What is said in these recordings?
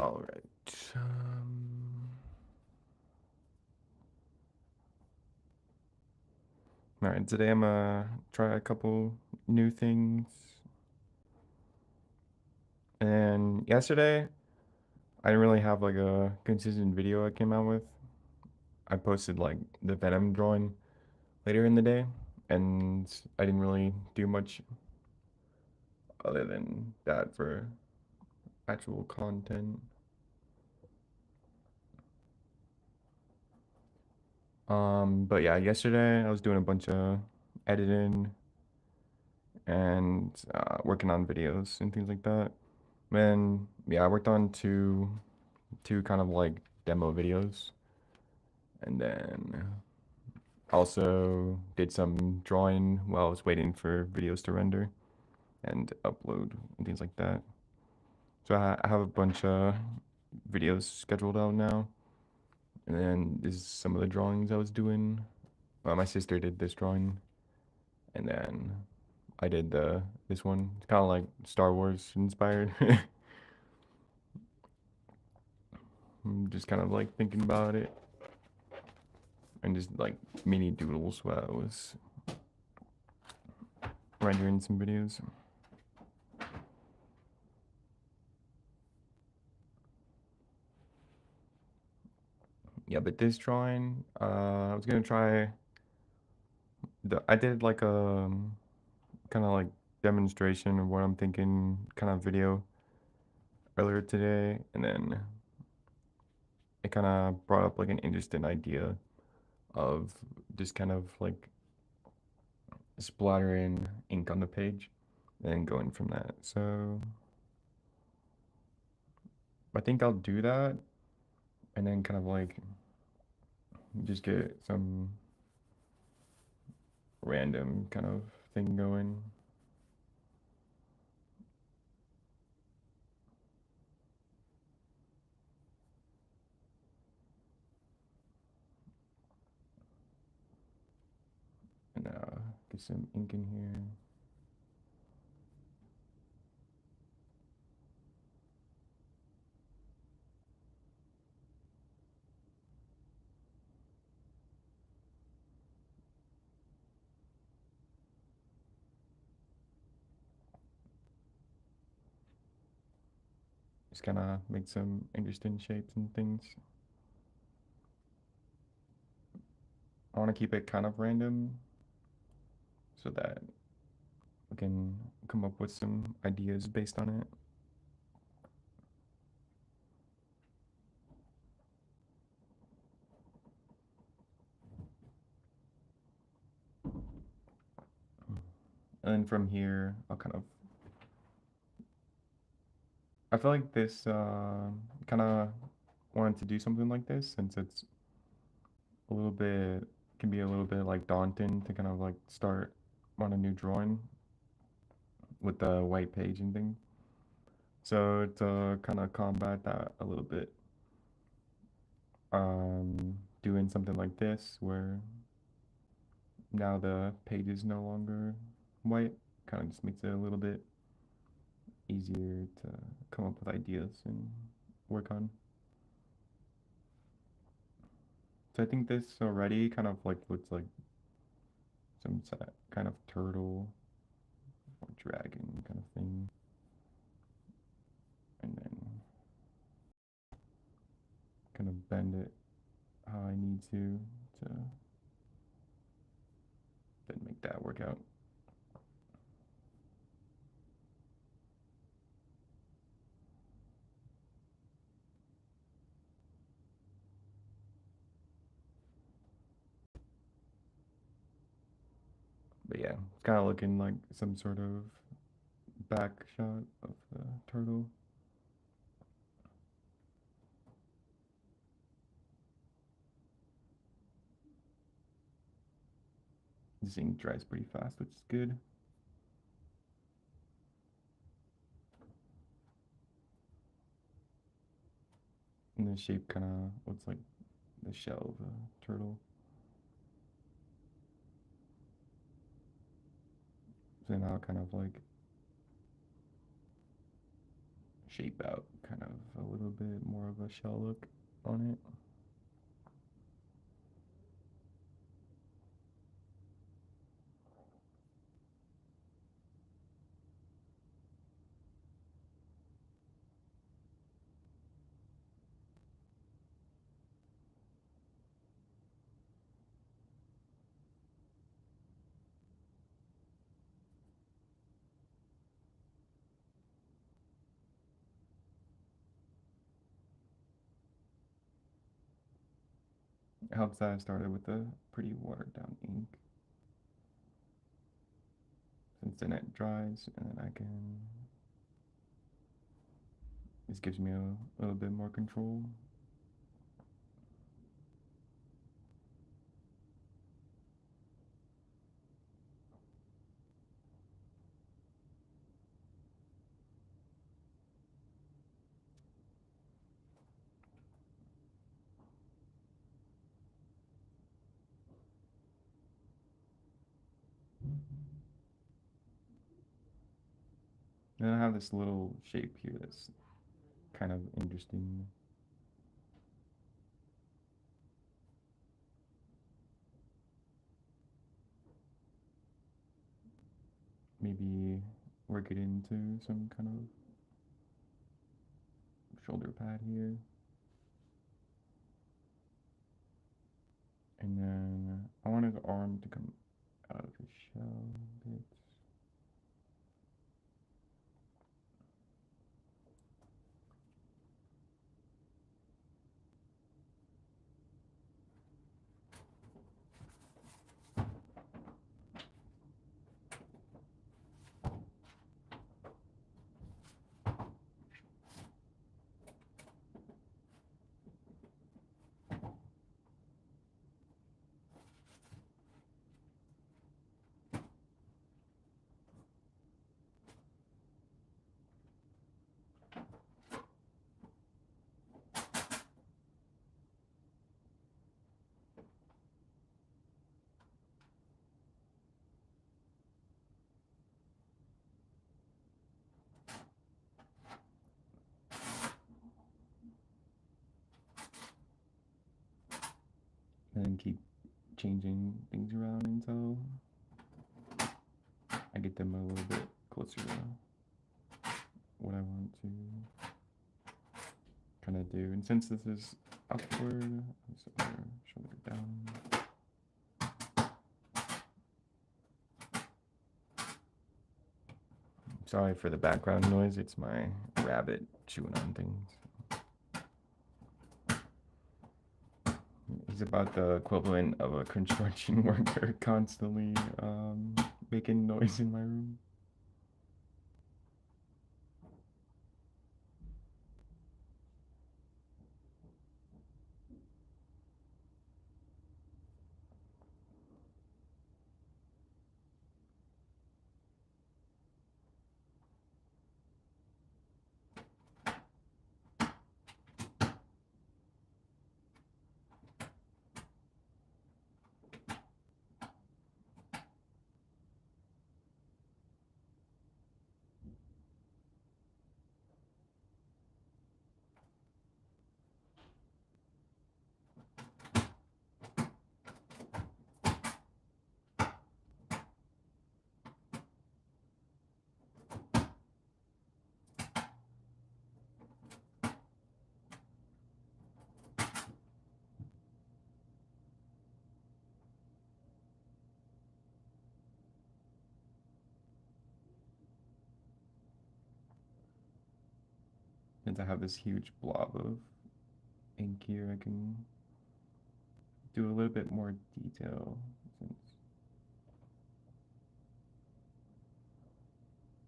All right. All right. Today I'm gonna try a couple new things. And yesterday, I didn't really have like a consistent video I came out with. I posted like the Venom drawing later in the day, and I didn't really do much other than that for actual content. But yeah, yesterday I was doing a bunch of editing and working on videos and things like that. And yeah, I worked on two kind of like demo videos, and then also did some drawing while I was waiting for videos to render and upload and things like that. So I have a bunch of videos scheduled out now, and then this is some of the drawings I was doing. My sister did this drawing, and then I did this one. It's kind of like Star Wars inspired. I'm just kind of like thinking about it and just like mini doodles while I was rendering some videos. Yeah, but this drawing, I was gonna try I did like a kind of like demonstration of what I'm thinking kind of video earlier today, and then it kind of brought up like an interesting idea of just kind of like splattering ink on the page and then going from that. So I think I'll do that and then kind of like just get some random kind of thing going. And get some ink in here. Just kind of make some interesting shapes and things. I want to keep it kind of random so that we can come up with some ideas based on it. And then from here, I'll kind of. I feel like this kind of wanted to do something like this since it's a little bit, can be a little bit like daunting to kind of like start on a new drawing with the white page and things. So to kind of combat that a little bit, doing something like this where now the page is no longer white, kind of just makes it a little bit easier to come up with ideas and work on. So I think this already kind of like looks like some kind of turtle or dragon kind of thing. And then kind of bend it how I need to then make that work out. But yeah, it's kind of looking like some sort of back shot of the turtle. This ink dries pretty fast, which is good. And the shape kind of looks like the shell of a turtle. So now kind of like shape out kind of a little bit more of a shell look on it. It helps that I started with a pretty watered down ink, since then it dries and then I can, this gives me a little bit more control. Then I have this little shape here that's kind of interesting. Maybe work it into some kind of shoulder pad here. And then I want his arm to come out of his shell a bit. And then keep changing things around until I get them a little bit closer to what I want to kind of do. And since this is upward, so shoulder down. Sorry for the background noise, it's my rabbit chewing on things. He's about the equivalent of a construction worker constantly making noise in my room. Since I have this huge blob of ink here, I can do a little bit more detail since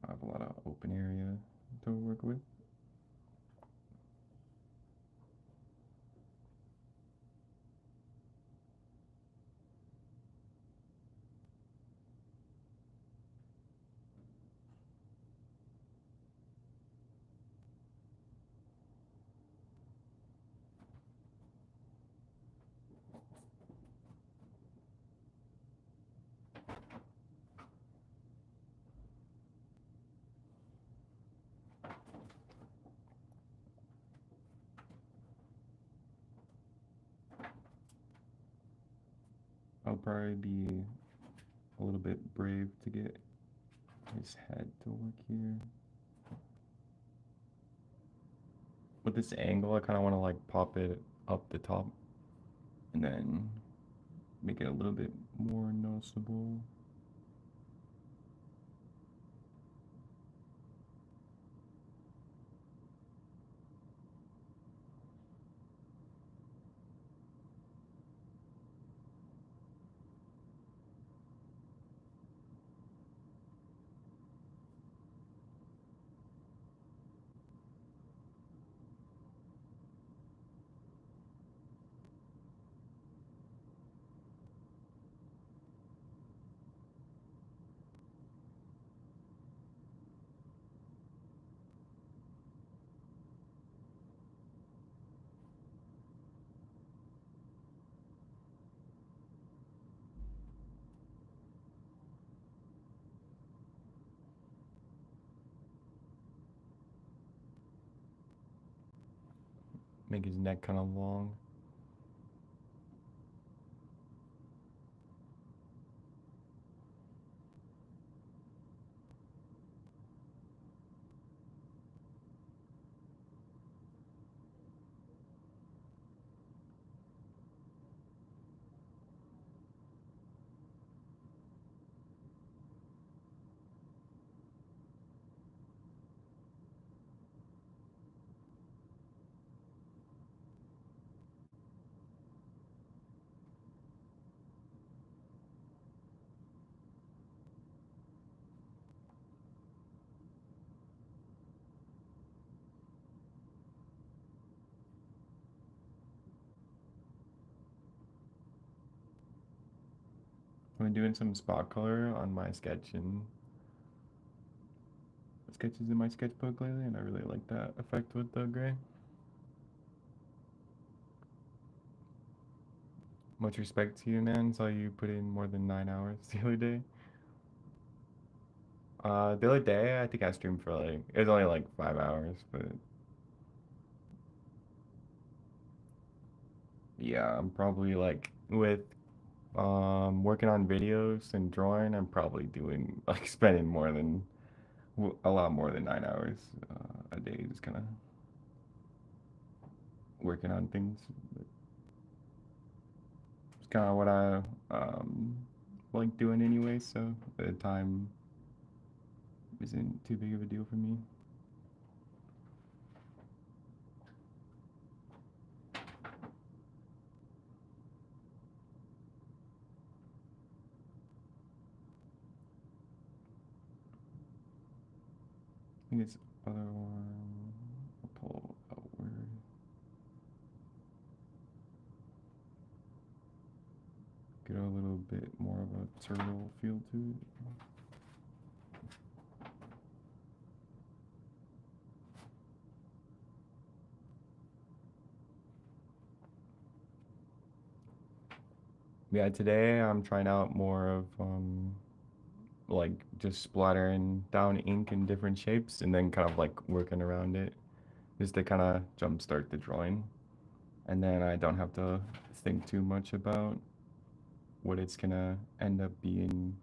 I have a lot of open area to work with. I'll probably be a little bit brave to get his head to work here. With this angle, I kind of want to like pop it up the top and then make it a little bit more noticeable. Make his neck kind of long. I'm doing some spot color on my sketch and sketches in my sketchbook lately, and I really like that effect with the gray. Much respect to you, man. Saw you put in more than 9 hours the other day. The other day, I think I streamed for like, it was only like 5 hours, but yeah, I'm probably like with working on videos and drawing, I'm probably doing like spending more than a lot more than 9 hours a day, just kind of working on things. But it's kind of what I like doing anyway, so the time isn't too big of a deal for me. I think it's other one. I'll pull outward. Get a little bit more of a turtle feel to it. Yeah, today I'm trying out more of like just splattering down ink in different shapes and then kind of like working around it just to kind of jumpstart the drawing. And then I don't have to think too much about what it's gonna end up being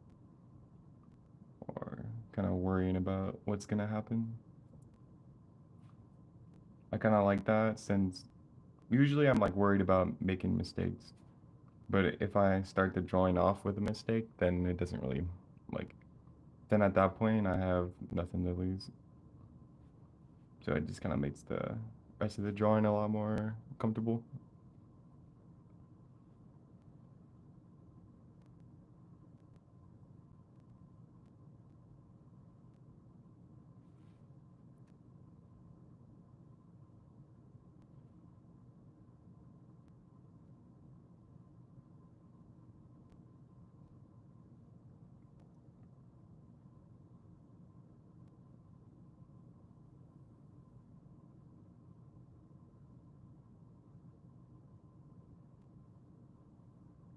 or kind of worrying about what's gonna happen. I kind of like that since usually I'm like worried about making mistakes. But if I start the drawing off with a mistake, then it doesn't really like, then at that point I have nothing to lose. So it just kind of makes the rest of the drawing a lot more comfortable.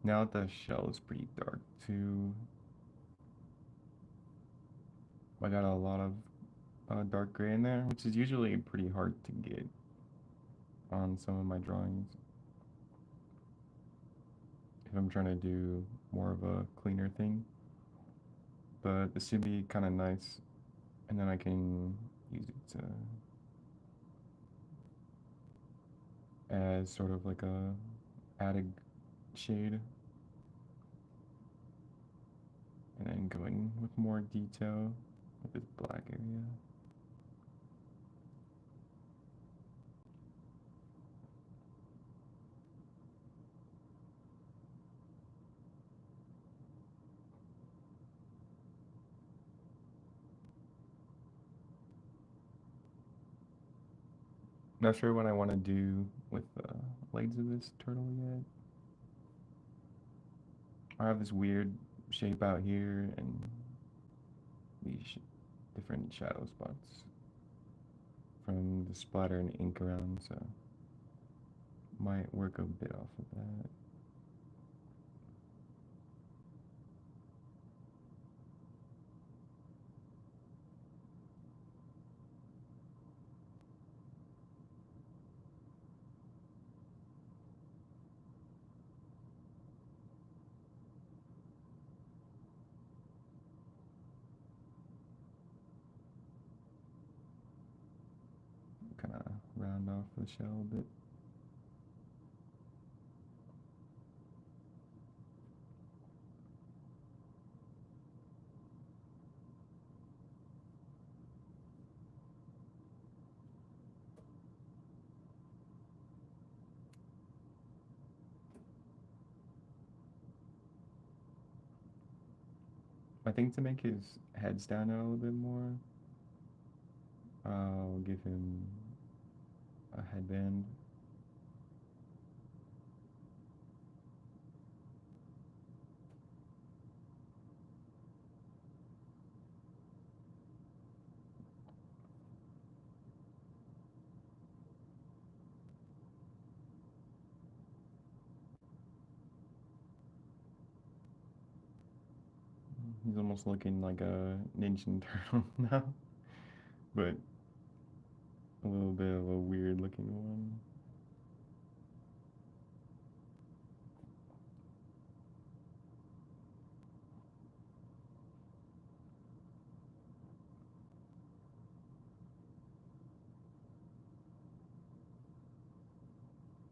Now the shell is pretty dark too. I got a lot of dark gray in there, which is usually pretty hard to get on some of my drawings. If I'm trying to do more of a cleaner thing. But this should be kind of nice, and then I can use it to as sort of like a added shade, and then going with more detail with this black area. Not sure what I want to do with the legs of this turtle yet. I have this weird shape out here and these different shadow spots from the splatter and ink around, so might work a bit off of that. Kind of round off the shell a bit. I think to make his head stand out a little bit more, I'll give him a headband. He's almost looking like a Ninja Turtle now, but a little bit of a weird looking one.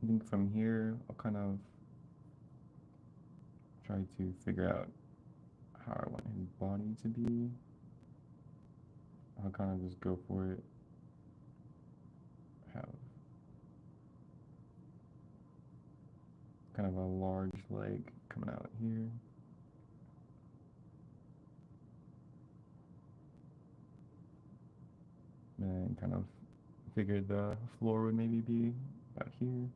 I think from here, I'll kind of try to figure out how I want his body to be. I'll kind of just go for it. Have kind of a large leg coming out here. And kind of figured the floor would maybe be about here.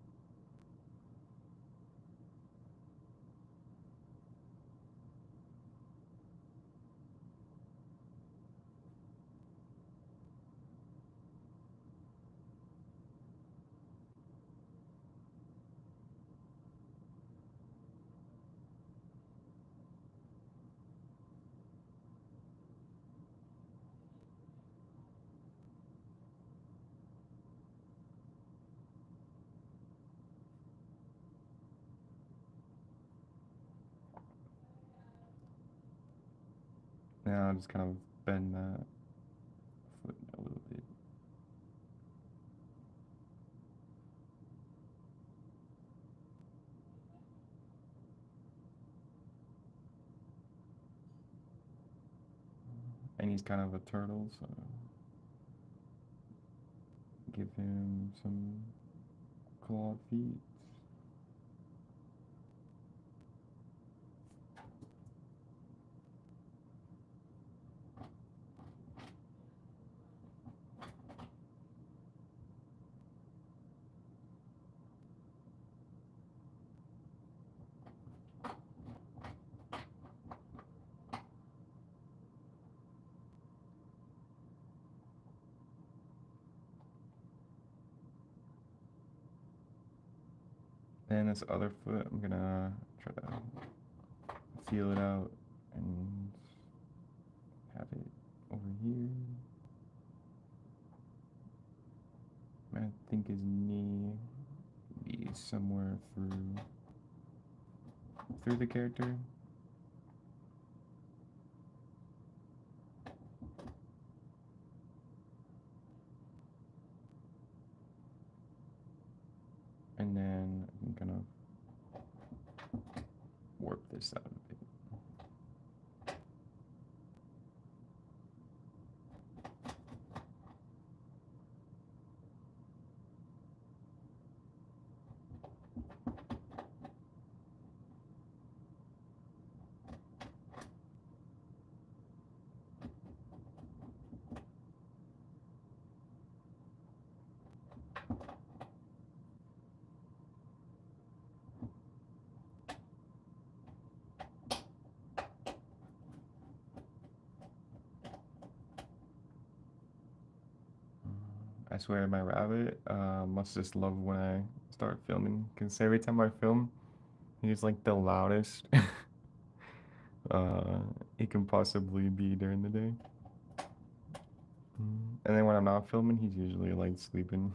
Now I'll just kind of bend that foot a little bit. And he's kind of a turtle, so give him some clawed feet. And this other foot, I'm gonna try to feel it out and have it over here. I think his knee be somewhere through the character. And then I'm gonna warp this out a bit. I swear my rabbit must just love when I start filming, because every time I film, he's like the loudest uh, he can possibly be during the day. And then when I'm not filming, he's usually like sleeping.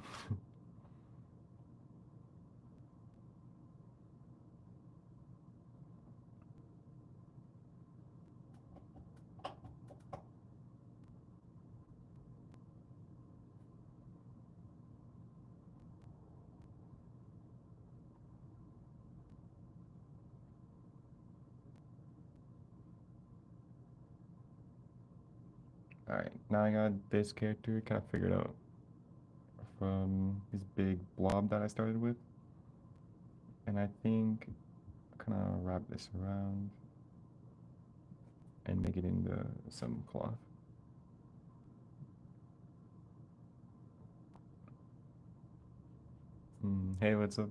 Alright, now I got this character kind of figured out from this big blob that I started with. And I think kind of wrap this around and make it into some cloth. Hey, what's up?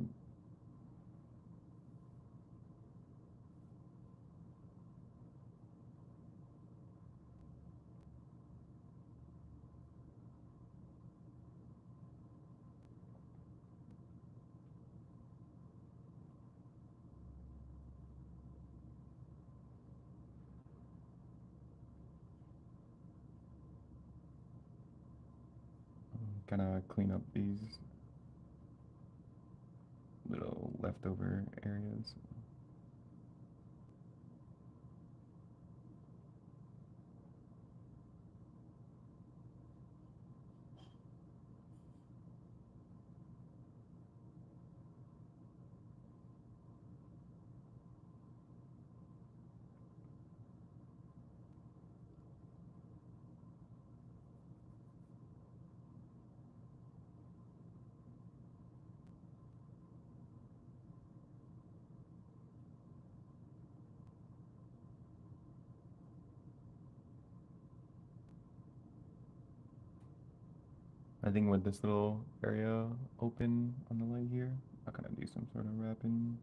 Kind of clean up these little leftover areas. I think with this little area open on the leg here, I'll kind of do some sort of wrapping.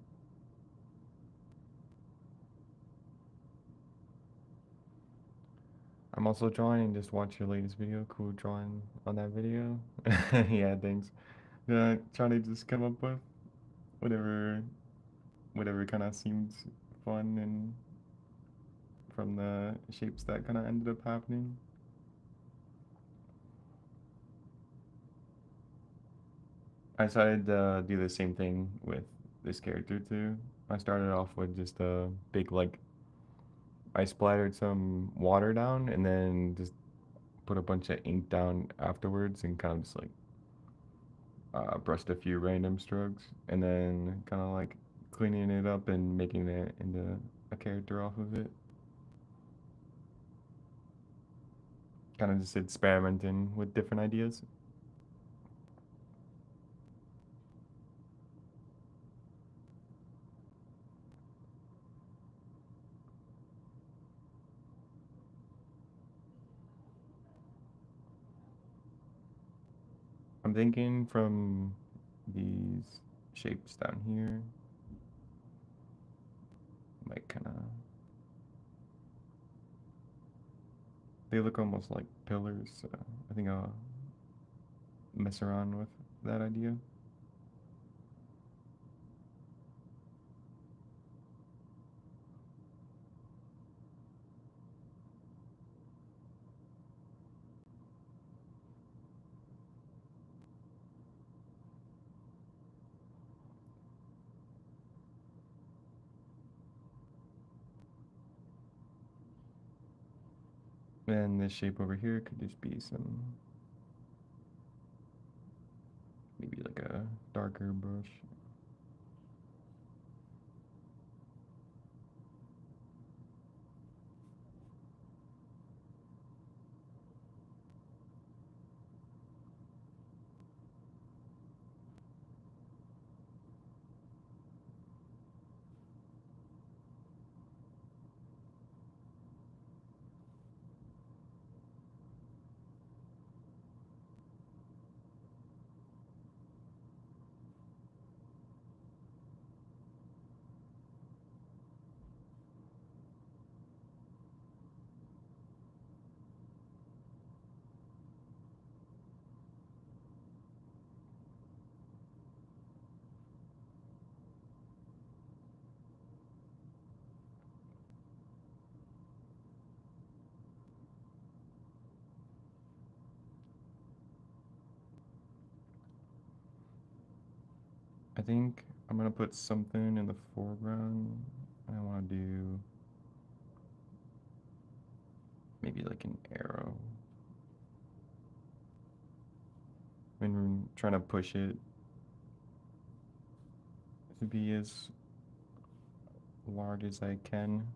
I'm also drawing and just watch your latest video. Cool drawing on that video. Yeah, thanks. Yeah, trying to just come up with whatever whatever kind of seems fun and from the shapes that kind of ended up happening. I decided to do the same thing with this character too. I started off with just a big like I splattered some water down and then just put a bunch of ink down afterwards and kind of just like brushed a few random strokes and then kind of like cleaning it up and making it into a character off of it. Kind of just experimenting with different ideas. I'm thinking from these shapes down here, like kind of, they look almost like pillars. So I think I'll mess around with that idea. And this shape over here could just be some, maybe like a darker brush. I think I'm gonna put something in the foreground. I want to do maybe like an arrow. I'm trying to push it to be as large as I can.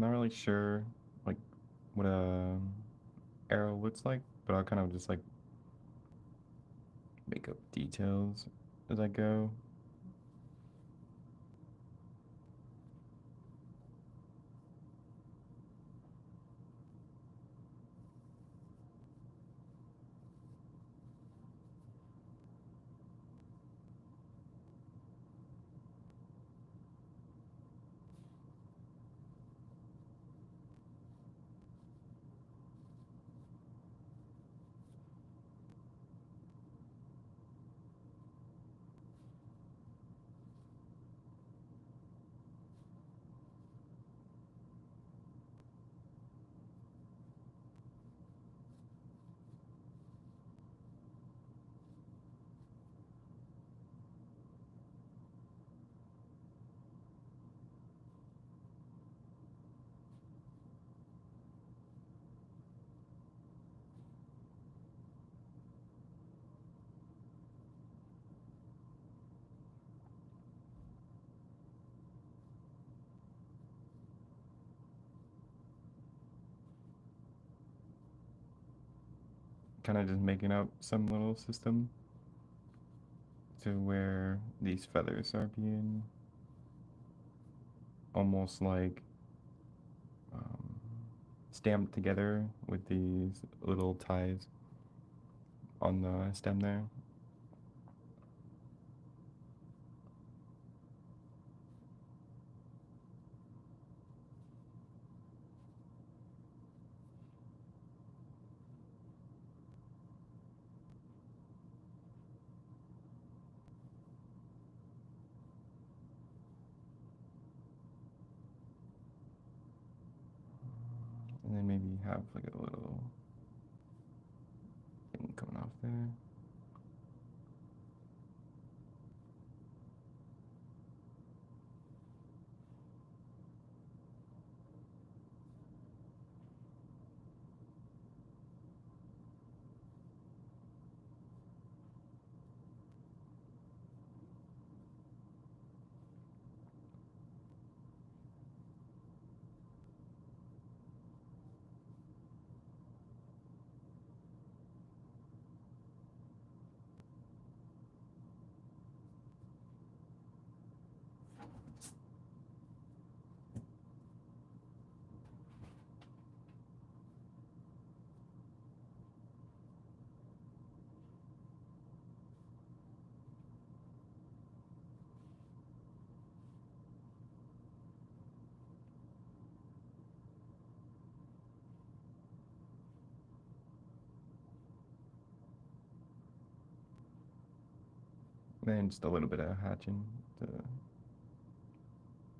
Not really sure like what a arrow looks like, but I'll kind of just like make up details as I go. Kind of just making up some little system to where these feathers are being almost like um, stamped together with these little ties on the stem there. And then maybe have like a little thing coming off there. Then just a little bit of hatching to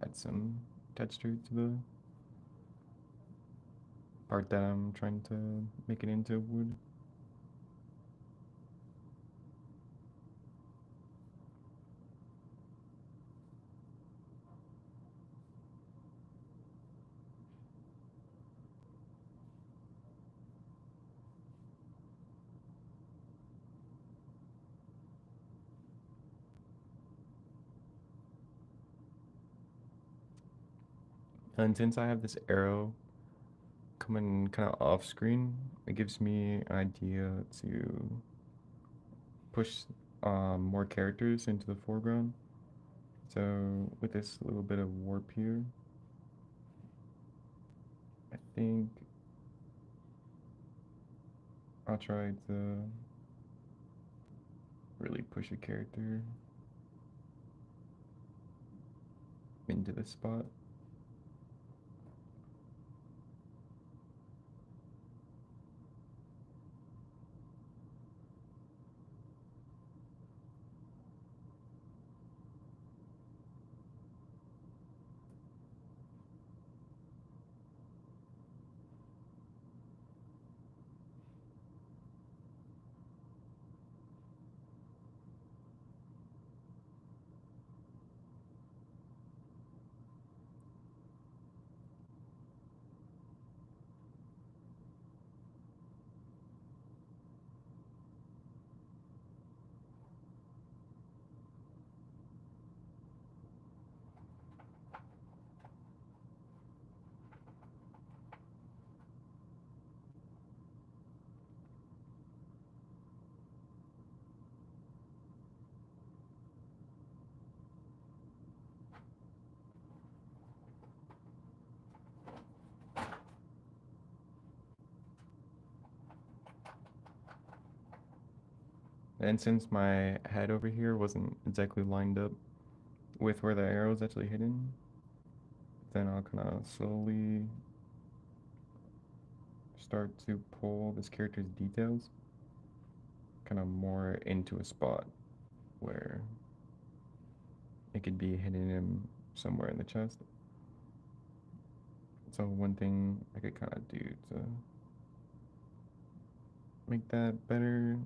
add some texture to the part that I'm trying to make it into wood. And since I have this arrow coming kind of off screen, it gives me an idea to push more characters into the foreground. So with this little bit of warp here, I think I'll try to really push a character into this spot. And since my head over here wasn't exactly lined up with where the arrow is actually hidden, then I'll kind of slowly start to pull this character's details kind of more into a spot where it could be hidden in somewhere in the chest. So one thing I could kind of do to make that better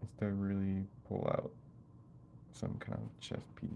is to really pull out some kind of chest piece.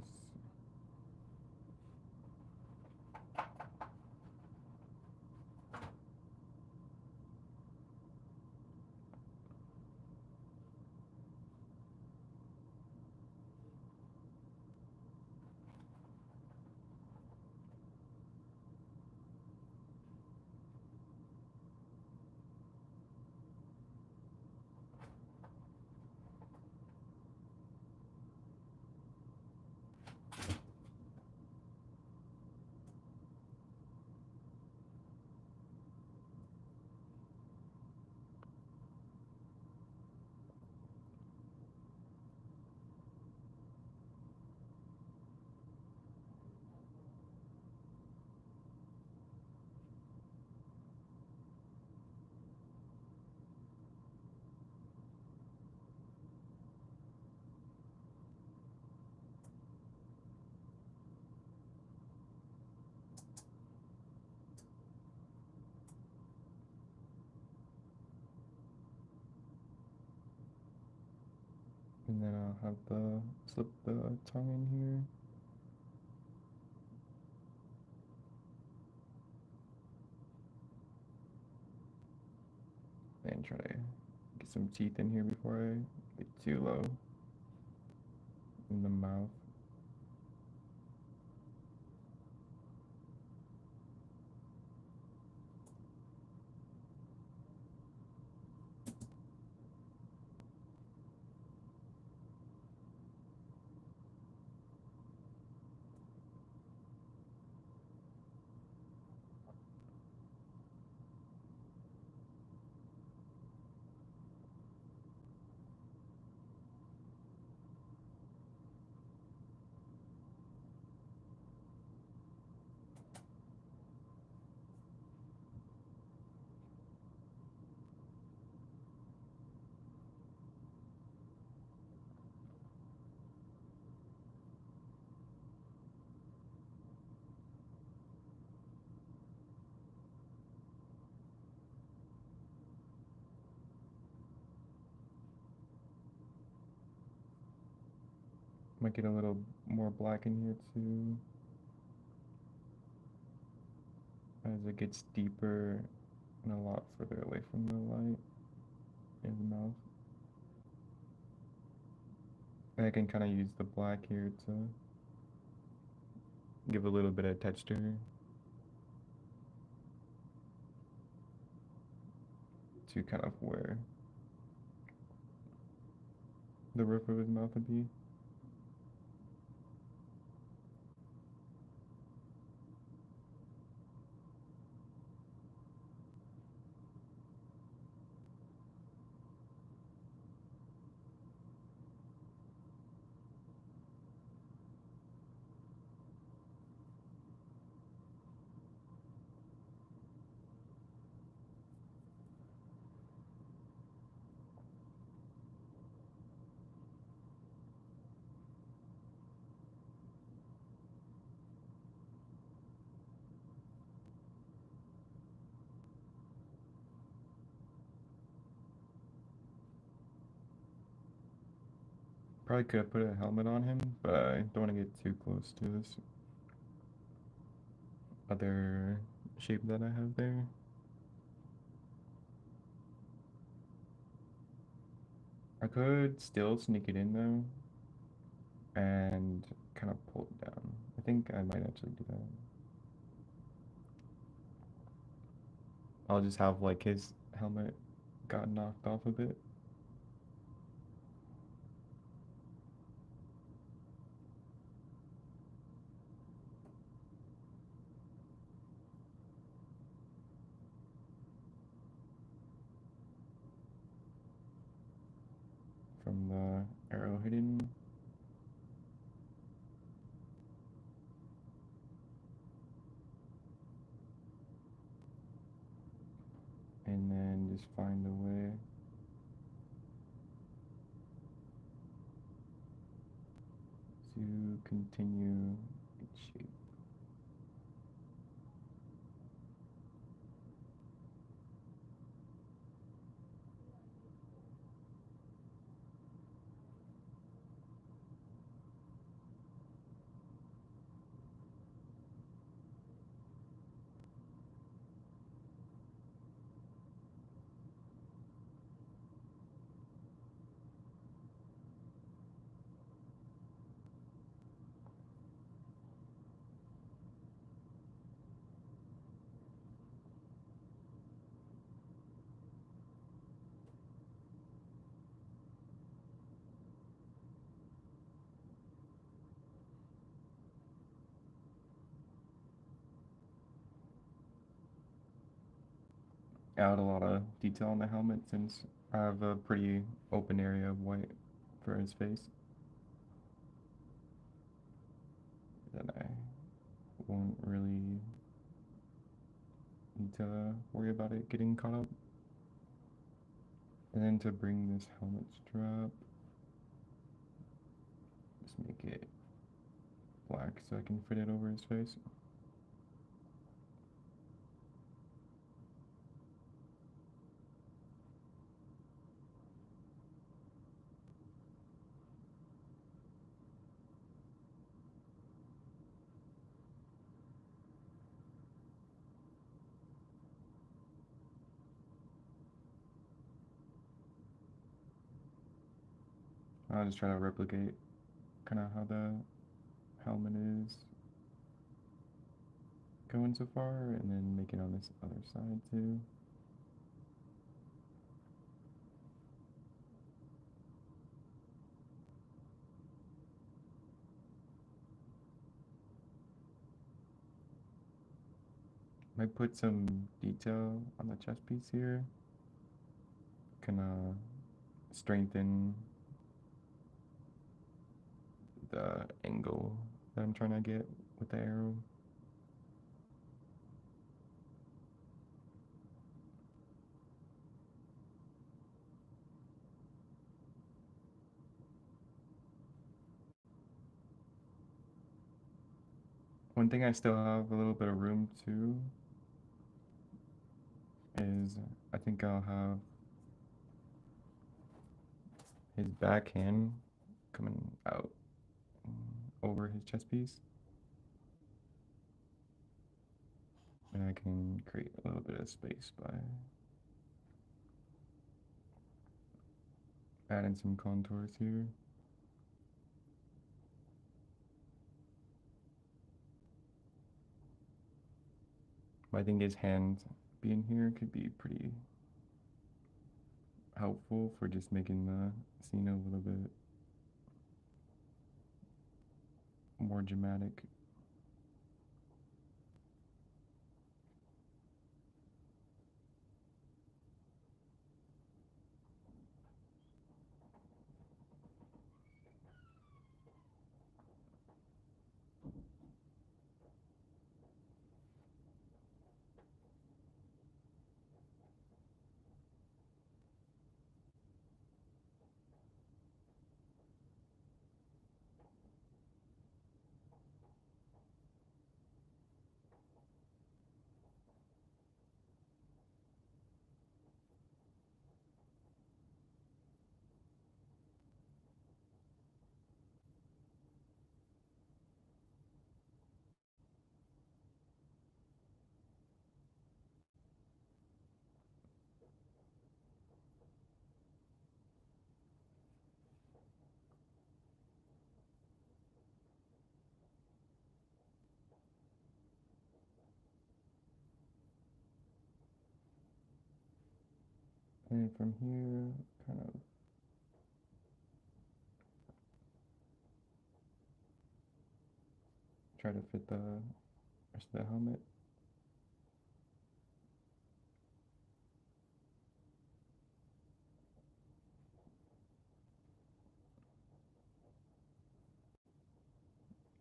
And then I'll have the slip the tongue in here. And try to get some teeth in here before I get too low in the mouth. Might get a little more black in here too as it gets deeper and a lot further away from the light in the mouth. And I can kind of use the black here to give a little bit of texture to kind of where the roof of his mouth would be. Probably could have put a helmet on him, but I don't want to get too close to this other shape that I have there. I could still sneak it in though and kind of pull it down. I think I might actually do that. I'll just have like his helmet got knocked off a bit. from the arrow hidden. And then just find a way to continue its shape. Add a lot of detail on the helmet since I have a pretty open area of white for his face. Then I won't really need to worry about it getting caught up. And then to bring this helmet strap, just make it black so I can fit it over his face. I'll just try to replicate kind of how the helmet is going so far, and then make it on this other side too. Might put some detail on the chest piece here. Kind of strengthen the angle that I'm trying to get with the arrow. One thing I still have a little bit of room to is I think I'll have his backhand coming out over his chest piece. And I can create a little bit of space by adding some contours here. I think his hand being here could be pretty helpful for just making the scene a little bit more dramatic. And from here, kind of try to fit the rest of the helmet.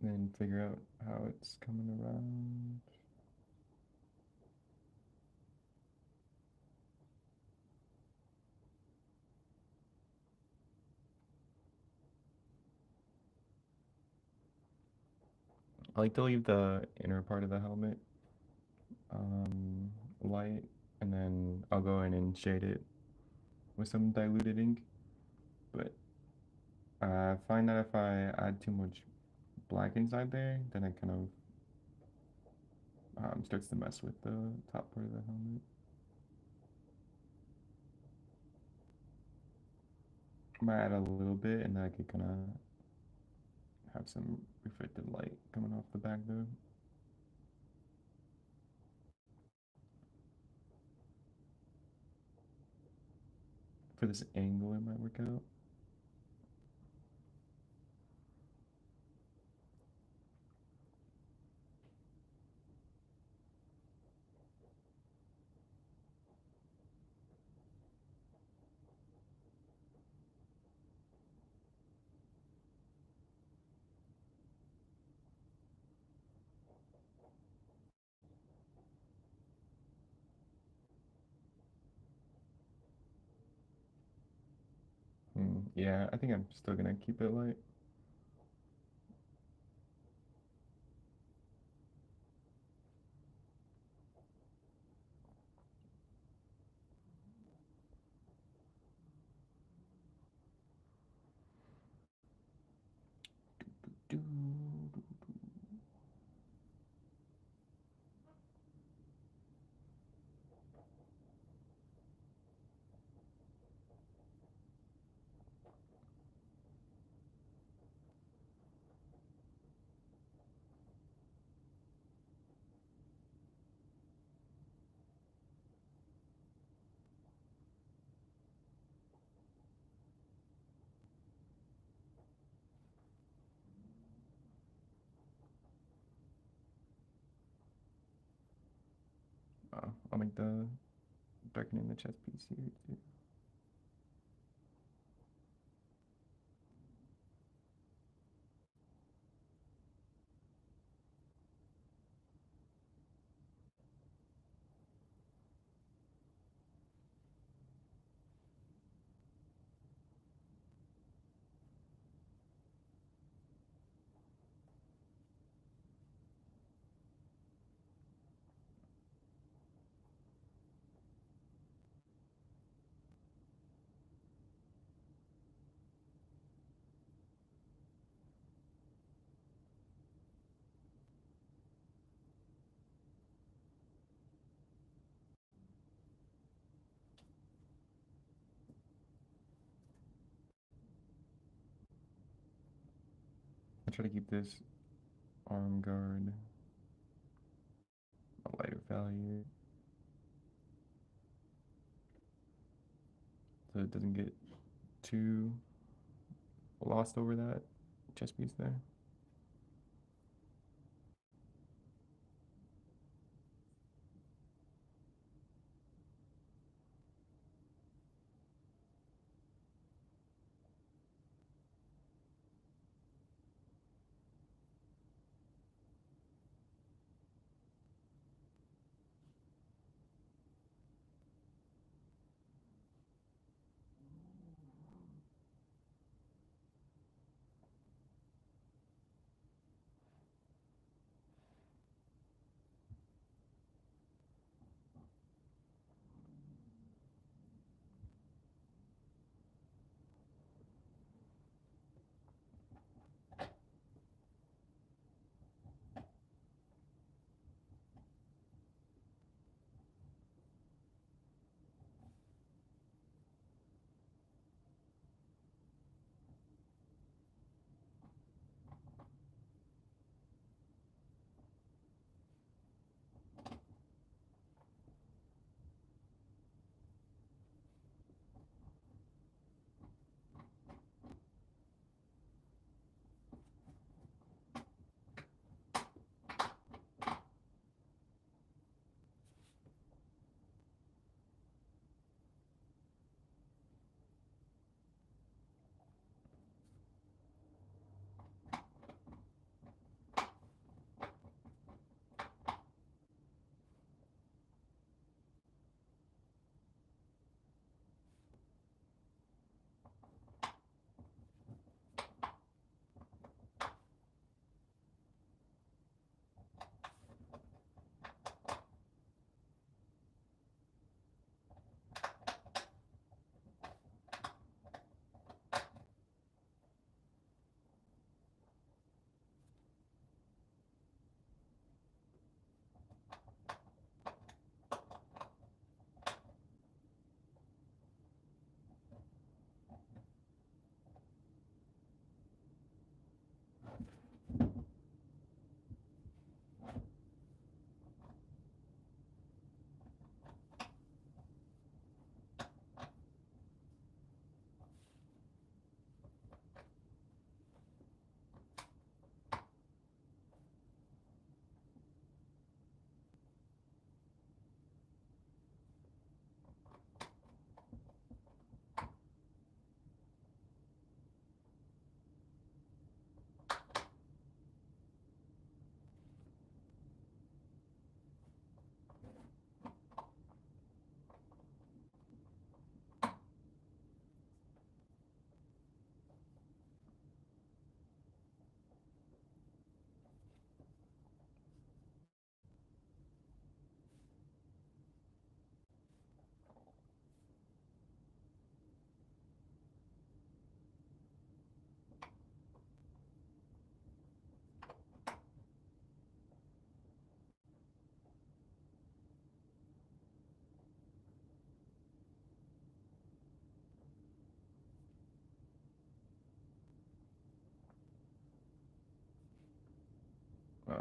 then figure out how it's coming around. I like to leave the inner part of the helmet light, and then I'll go in and shade it with some diluted ink. But I find that if I add too much black inside there, then it kind of starts to mess with the top part of the helmet. I might add a little bit, and then I could kind of have some reflected light coming off the back though. For this angle, it might work out. Yeah, I think I'm still gonna keep it light. I'll make the darkening the chest piece here too. I try to keep this arm guard a lighter value so it doesn't get too lost over that chest piece there.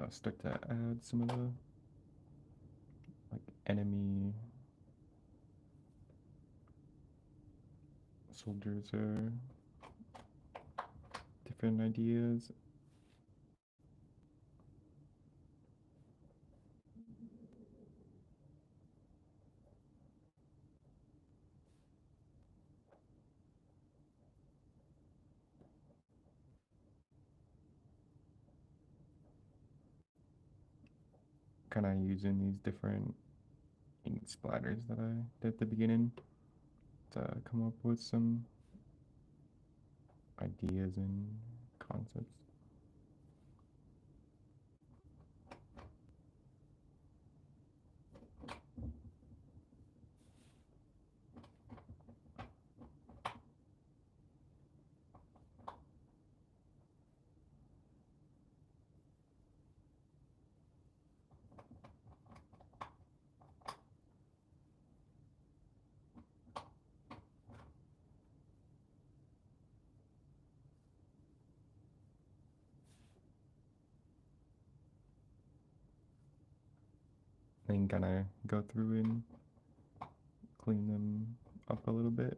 start to add some of the like enemy soldiers or different ideas. Kind of using these different ink splatters that I did at the beginning to come up with some ideas and concepts. Then kind of go through and clean them up a little bit.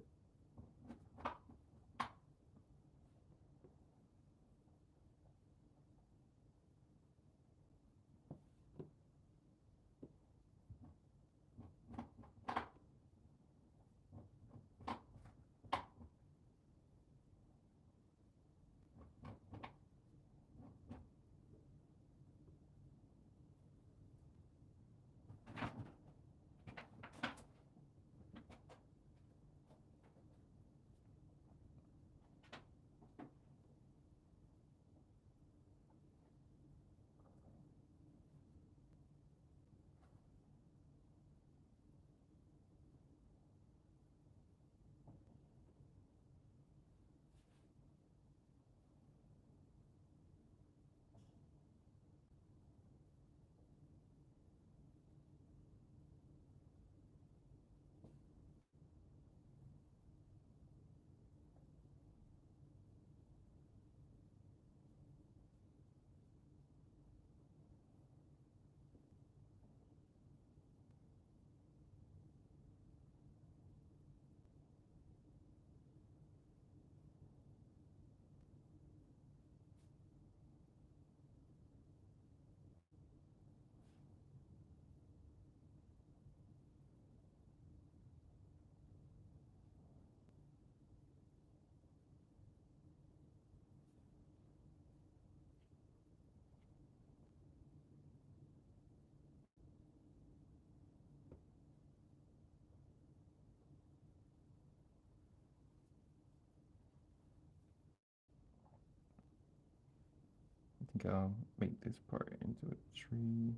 I think I'll make this part into a tree.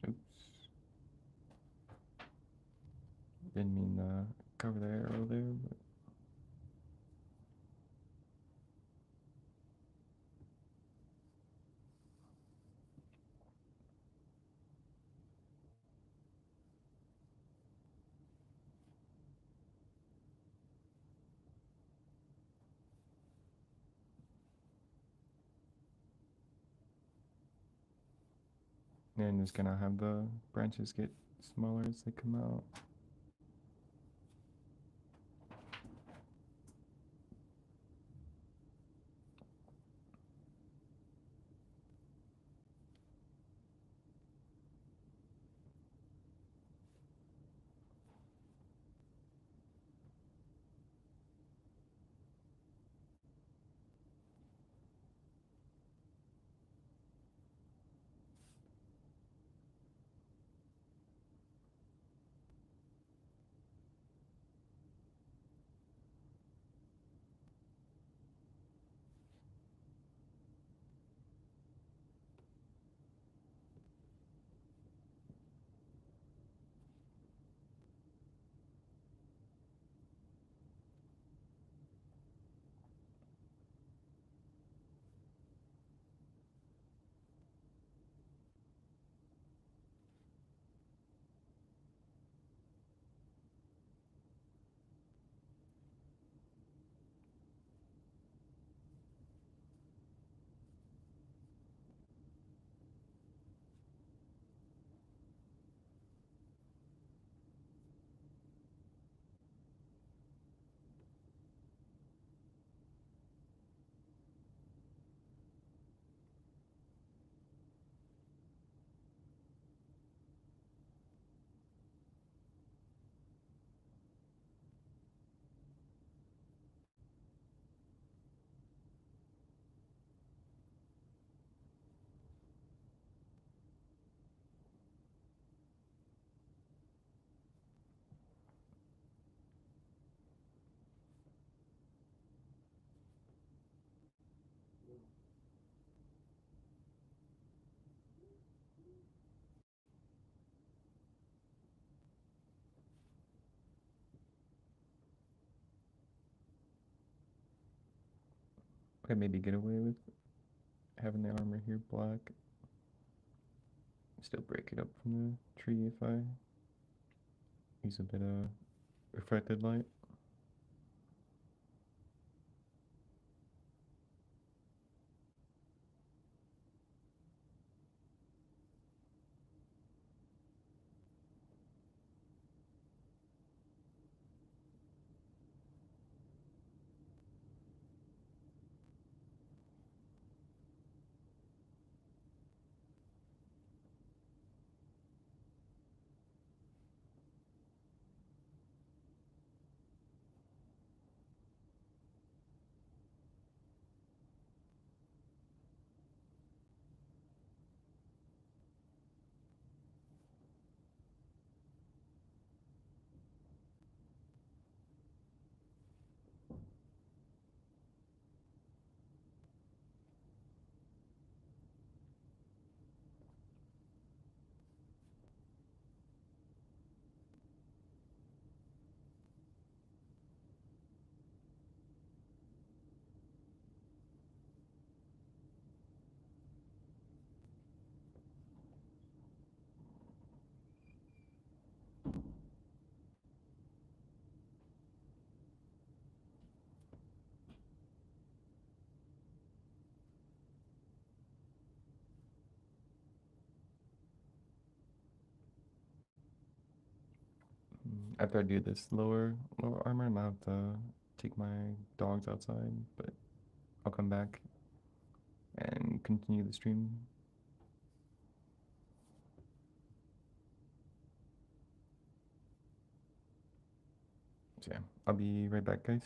Oops. Didn't mean to cover the arrow there, but then just gonna have the branches get smaller as they come out. could maybe get away with having the armor here black. Still break it up from the tree if I use a bit of reflected light. After I do this lower armor, I'm gonna have to take my dogs outside, but I'll come back and continue the stream. So yeah, I'll be right back, guys.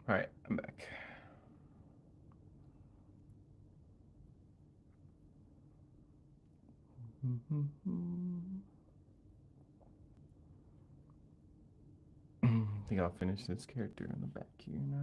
All right, I'm back. I think I'll finish this character in the back here now.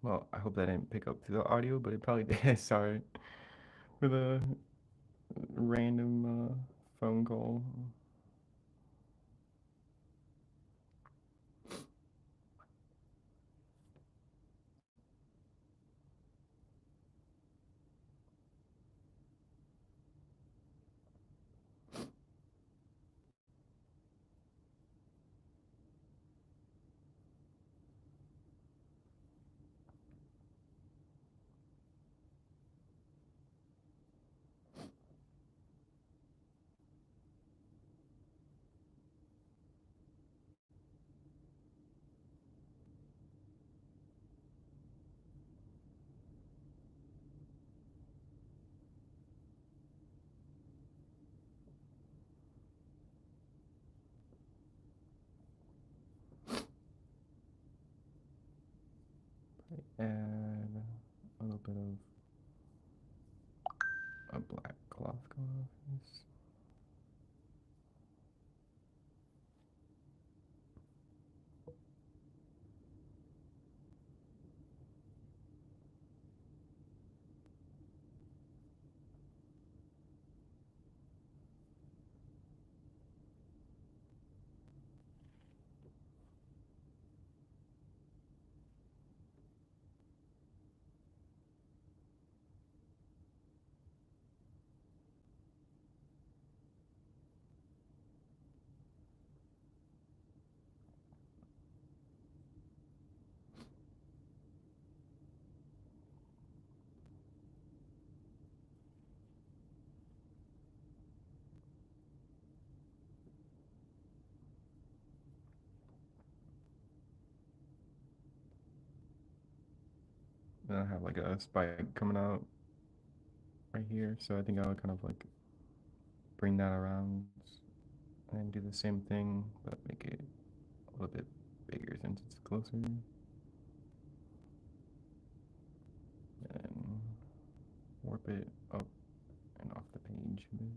Well, I hope that didn't pick up to the audio, but it probably did. Sorry for the random phone call. Add a little bit of a black cloth going off this. Then I have like a spike coming out right here, so I think I'll kind of like bring that around and do the same thing, but make it a little bit bigger since it's closer. And warp it up and off the page a bit.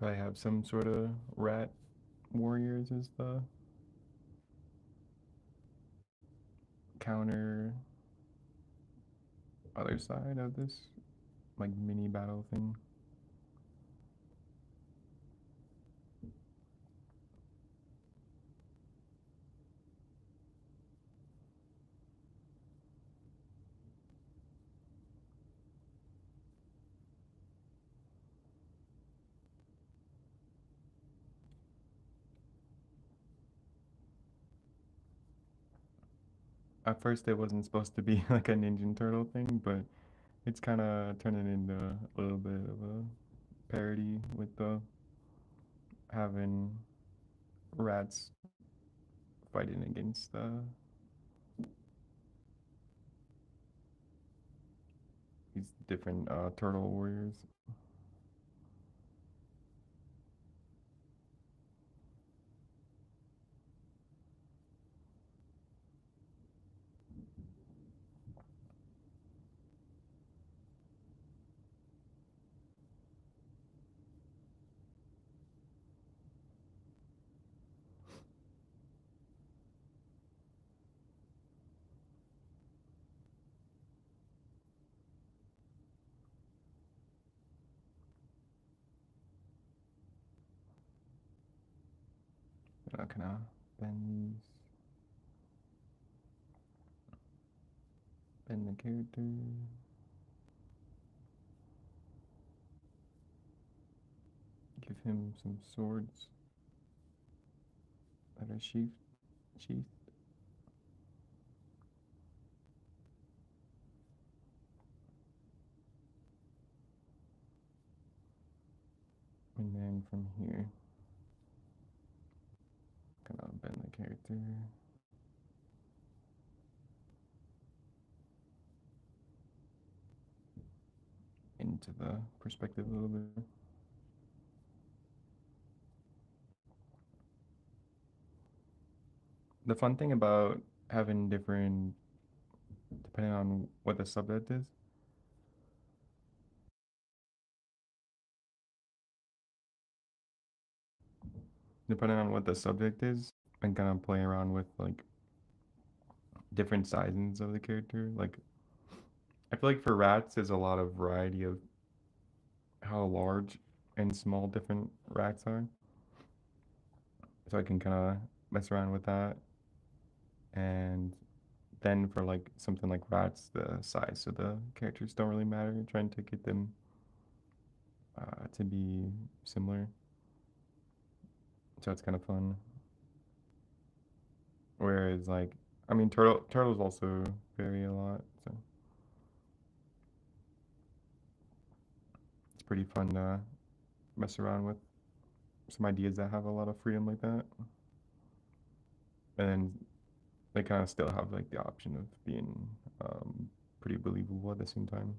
Probably have some sort of rat warriors as the counter other side of this like mini battle thing. At first, it wasn't supposed to be like a Ninja Turtle thing, but it's kind of turning into a little bit of a parody with the having rats fighting against these different turtle warriors. Kind of bend bend the character. Give him some swords that are sheathed. And then from here, kind of bend the character into the perspective a little bit. The fun thing about having different, depending on what the subject is, depending on what the subject is, and kind of play around with like different sizings of the character. Like I feel like for rats, there's a lot of variety of how large and small different rats are. So I can kind of mess around with that. And then for like something like rats, the size of the characters don't really matter. Trying to get them to be similar. So it's kind of fun. Whereas like, I mean, turtles also vary a lot. So it's pretty fun to mess around with some ideas that have a lot of freedom like that. And then they kind of still have like the option of being um, pretty believable at the same time.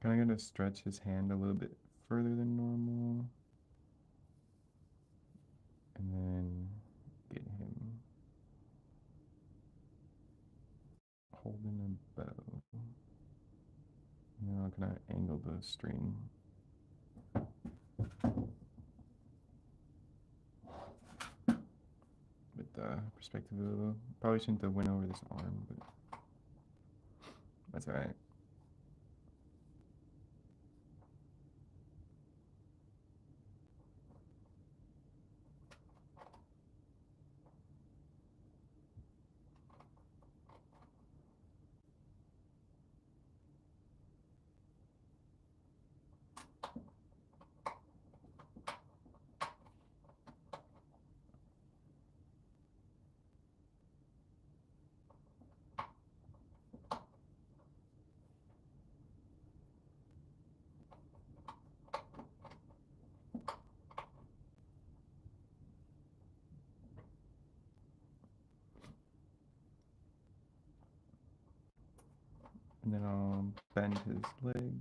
Kind of gonna stretch his hand a little bit further than normal, and then get him holding a bow. Now I'm gonna angle the string with the perspective a little. Probably shouldn't have went over this arm, but that's alright. And then I'll bend his leg.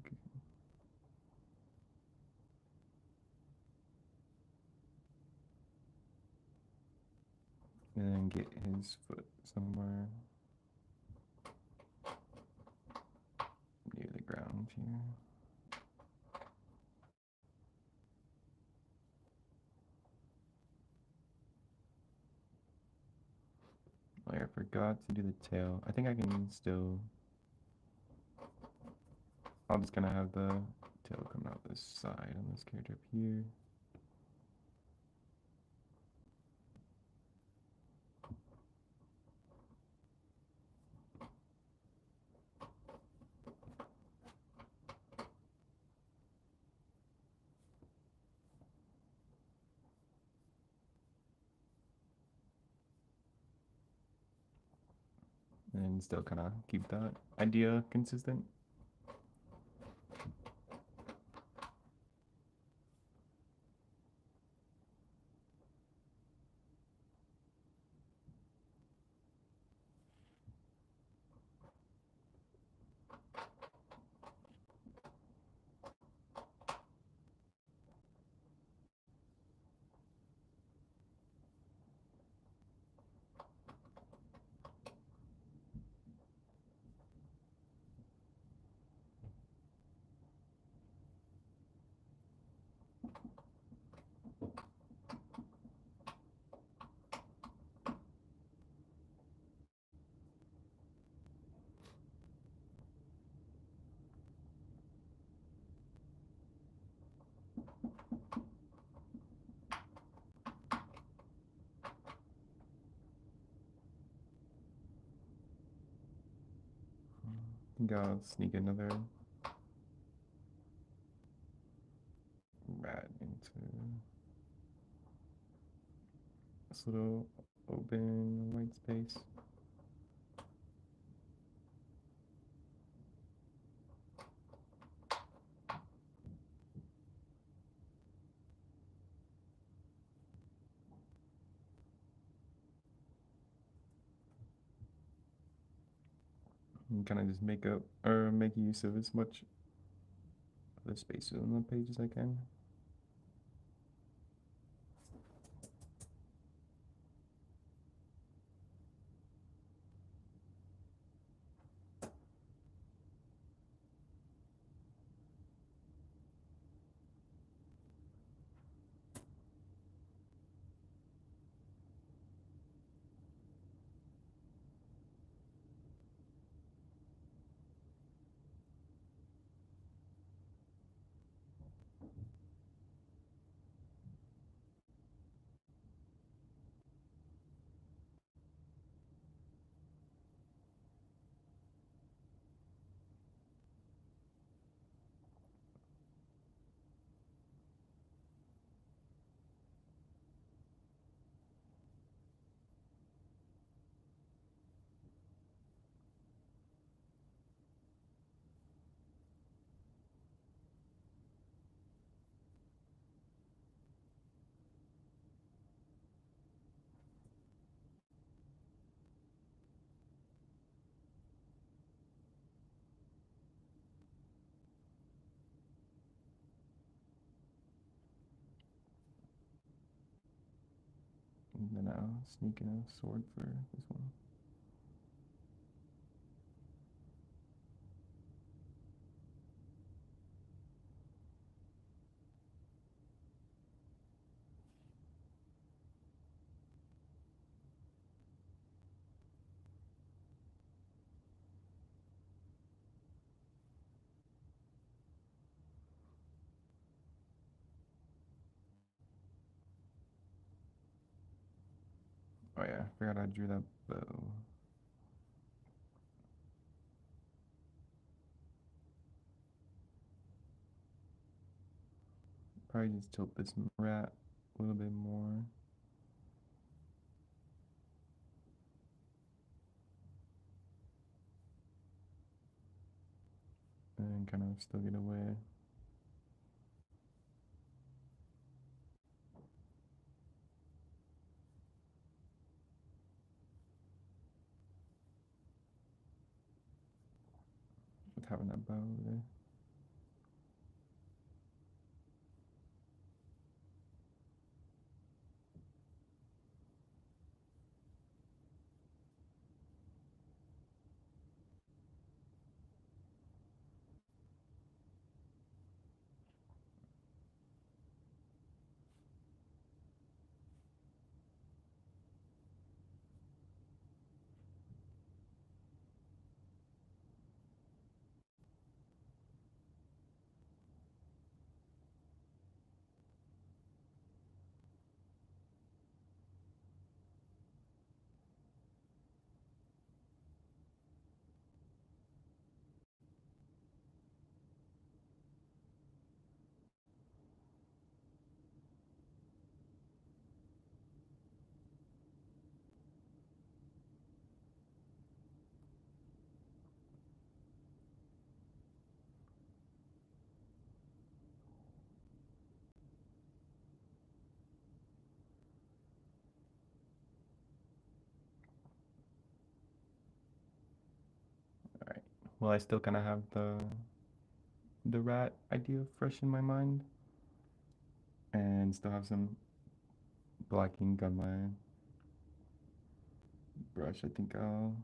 And then get his foot somewhere near the ground here. Oh yeah, I forgot to do the tail. I think I can still... I'm just gonna have the tail come out this side on this character up here. And still kind of keep that idea consistent. I think I'll sneak another rat into this little open white space. And kind of just make up or make use of as much of the space on the page as I can. And then I'll sneak in a sword for this one. Oh yeah, I forgot I drew that bow. Probably just tilt this rat a little bit more. And kind of still get away. having that bow over there. All right. Well, I still kind of have the rat idea fresh in my mind, and still have some black ink on my brush. I think I'll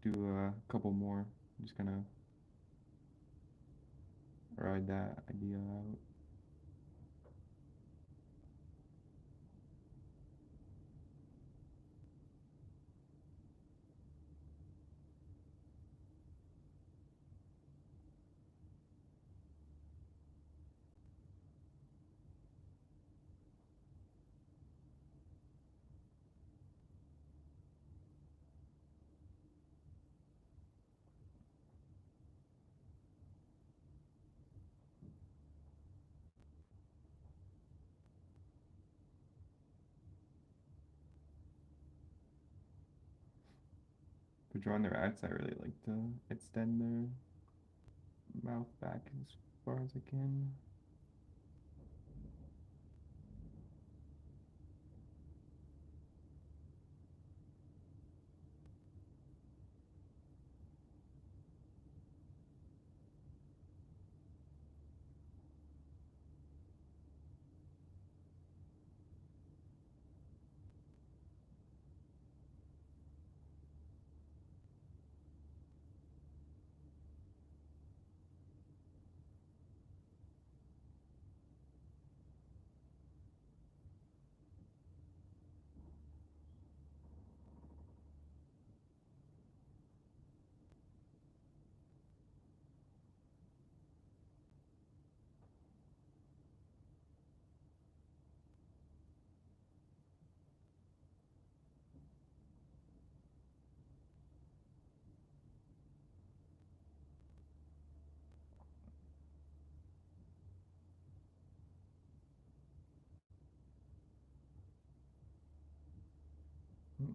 do a couple more. Just gonna ride that idea out. For drawing the rats, I really like to extend their mouth back as far as I can.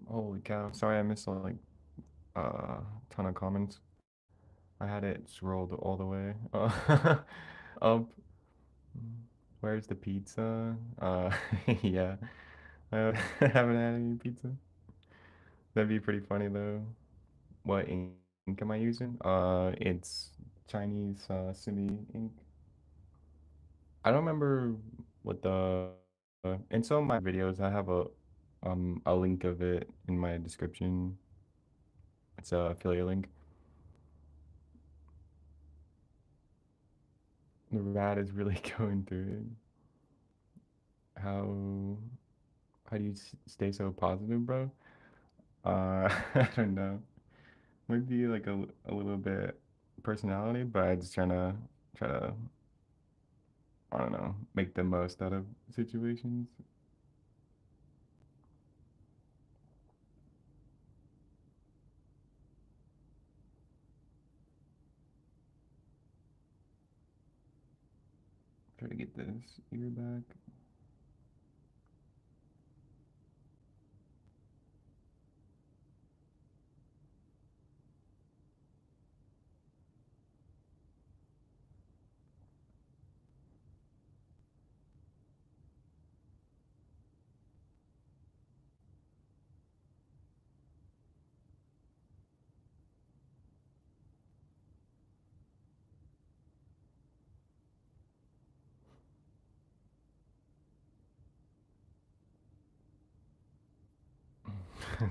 Holy cow! Sorry, I missed like ton of comments. I had it scrolled all the way up. Where's the pizza? Yeah, I haven't had any pizza. That'd be pretty funny though. What ink am I using? It's Chinese Simi ink. I don't remember what the in some of my videos I have a link of it in my description. It's a affiliate link. The rat is really going through it. How how do you stay so positive, bro? I don't know. Might be like a little bit personality, but I just try to I don't know, make the most out of situations. Try to get this ear back.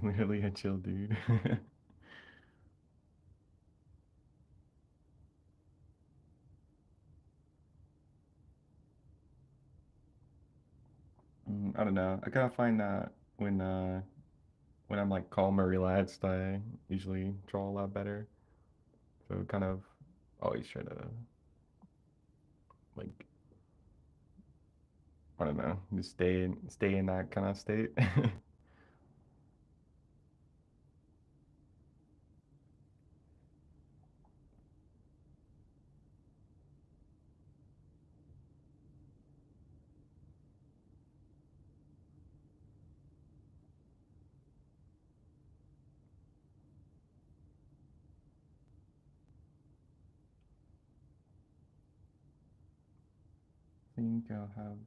Literally a chill dude. I don't know. I kind of find that when I'm like calm or relaxed, I usually draw a lot better. So kind of always try to like I don't know, just stay in that kind of state. I think I'll have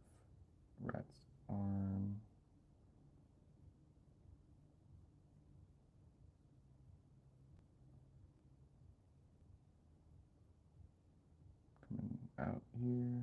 rat's arm coming out here.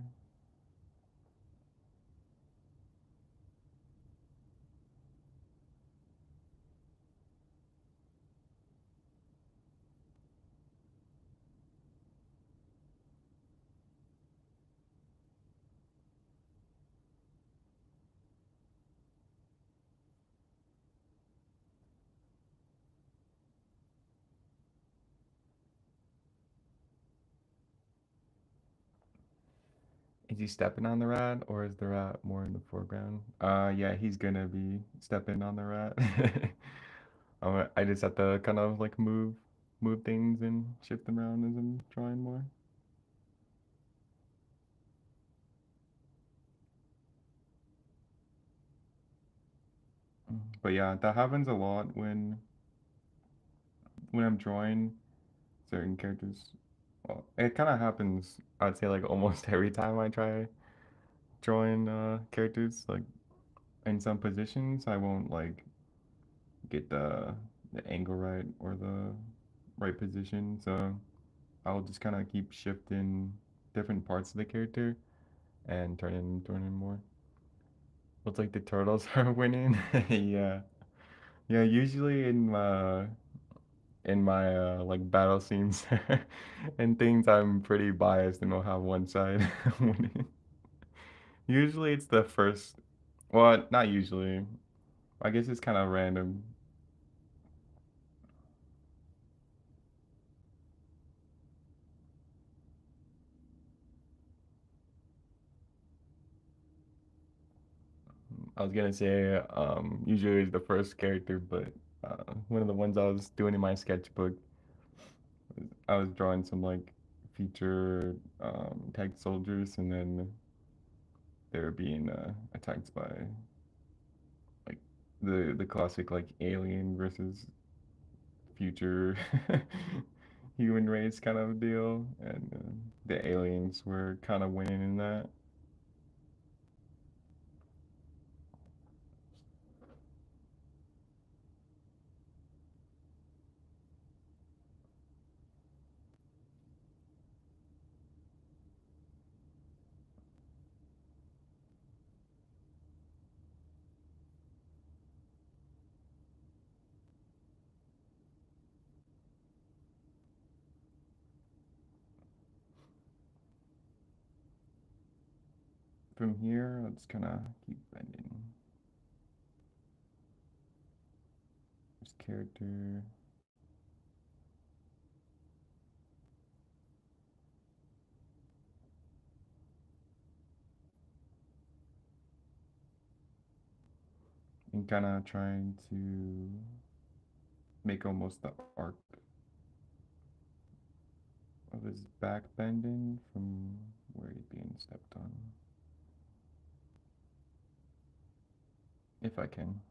Is he stepping on the rat or is the rat more in the foreground? Yeah, he's gonna be stepping on the rat. I just have to kind of like move things and shift them around as I'm drawing more. But yeah, that happens a lot when I'm drawing certain characters. Well, it kind of happens, I'd say like almost every time I try drawing characters. Like in some positions, I won't like get the angle right or the right position. So I'll just kind of keep shifting different parts of the character and turning more. Looks like the turtles are winning. Yeah. Yeah, usually in my like battle scenes and things I'm pretty biased and will have one side winning. Usually it's the first, well, not usually. I guess it's kind of random. I was gonna say usually it's the first character, but one of the ones I was doing in my sketchbook, I was drawing some like future tech soldiers, and then they were being attacked by like the classic like alien versus future human race kind of deal, and the aliens were kind of winning in that. From here, let's kind of keep bending this character. And kind of trying to make almost the arc of his back bending from where he's being stepped on, if I can.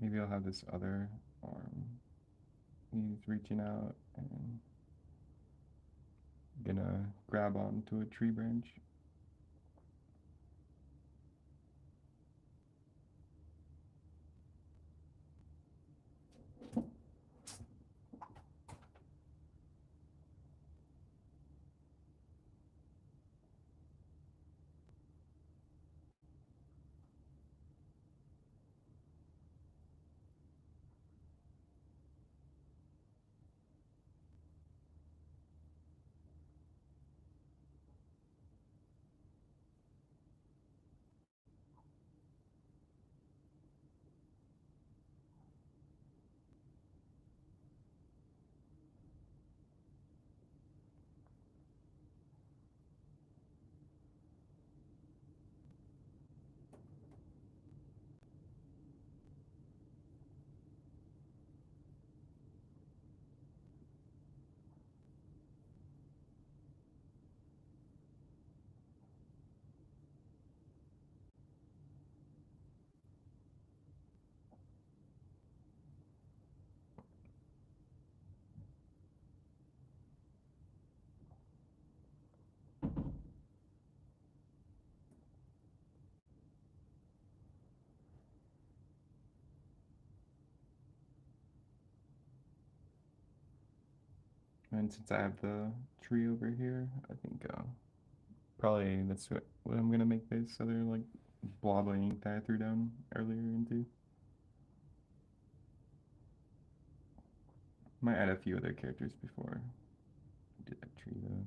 Maybe I'll have this other arm. He's reaching out and gonna grab onto a tree branch. And since I have the tree over here, I think probably that's what I'm gonna make this other like blob of ink that I threw down earlier into. Might add a few other characters before I do that tree though.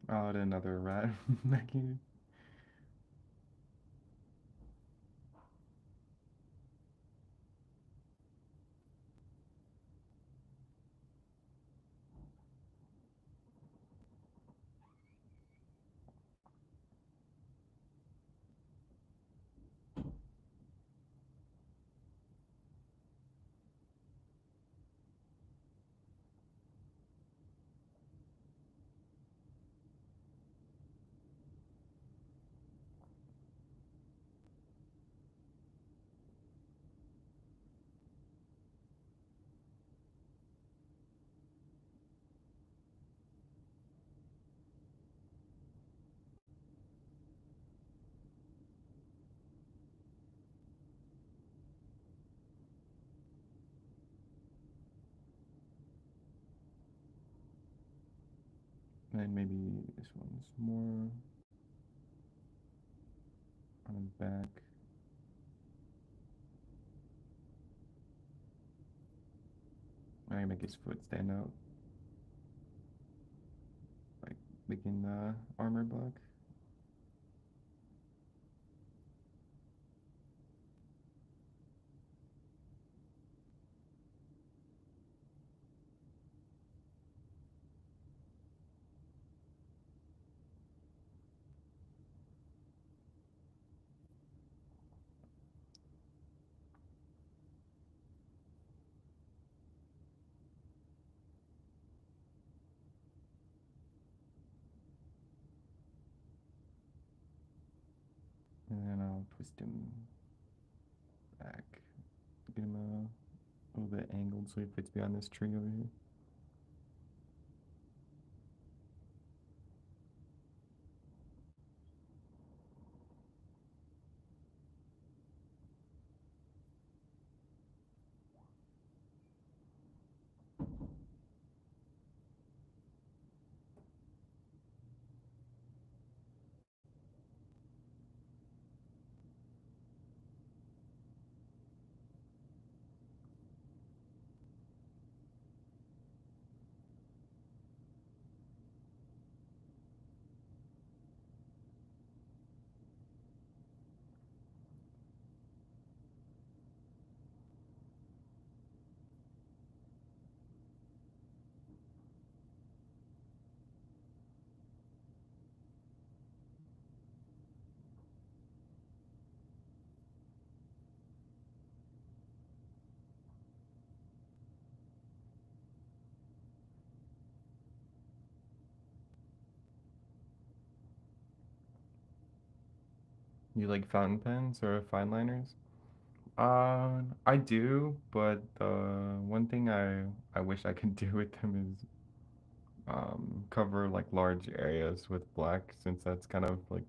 I'll add another rat back here. And maybe this one's more on his back. I can make his foot stand out, like making the armor block. And then I'll twist him back, get him a little bit angled so he fits behind this tree over here. You like fountain pens or fine liners? I do, but one thing I wish I could do with them is cover like large areas with black, since that's kind of like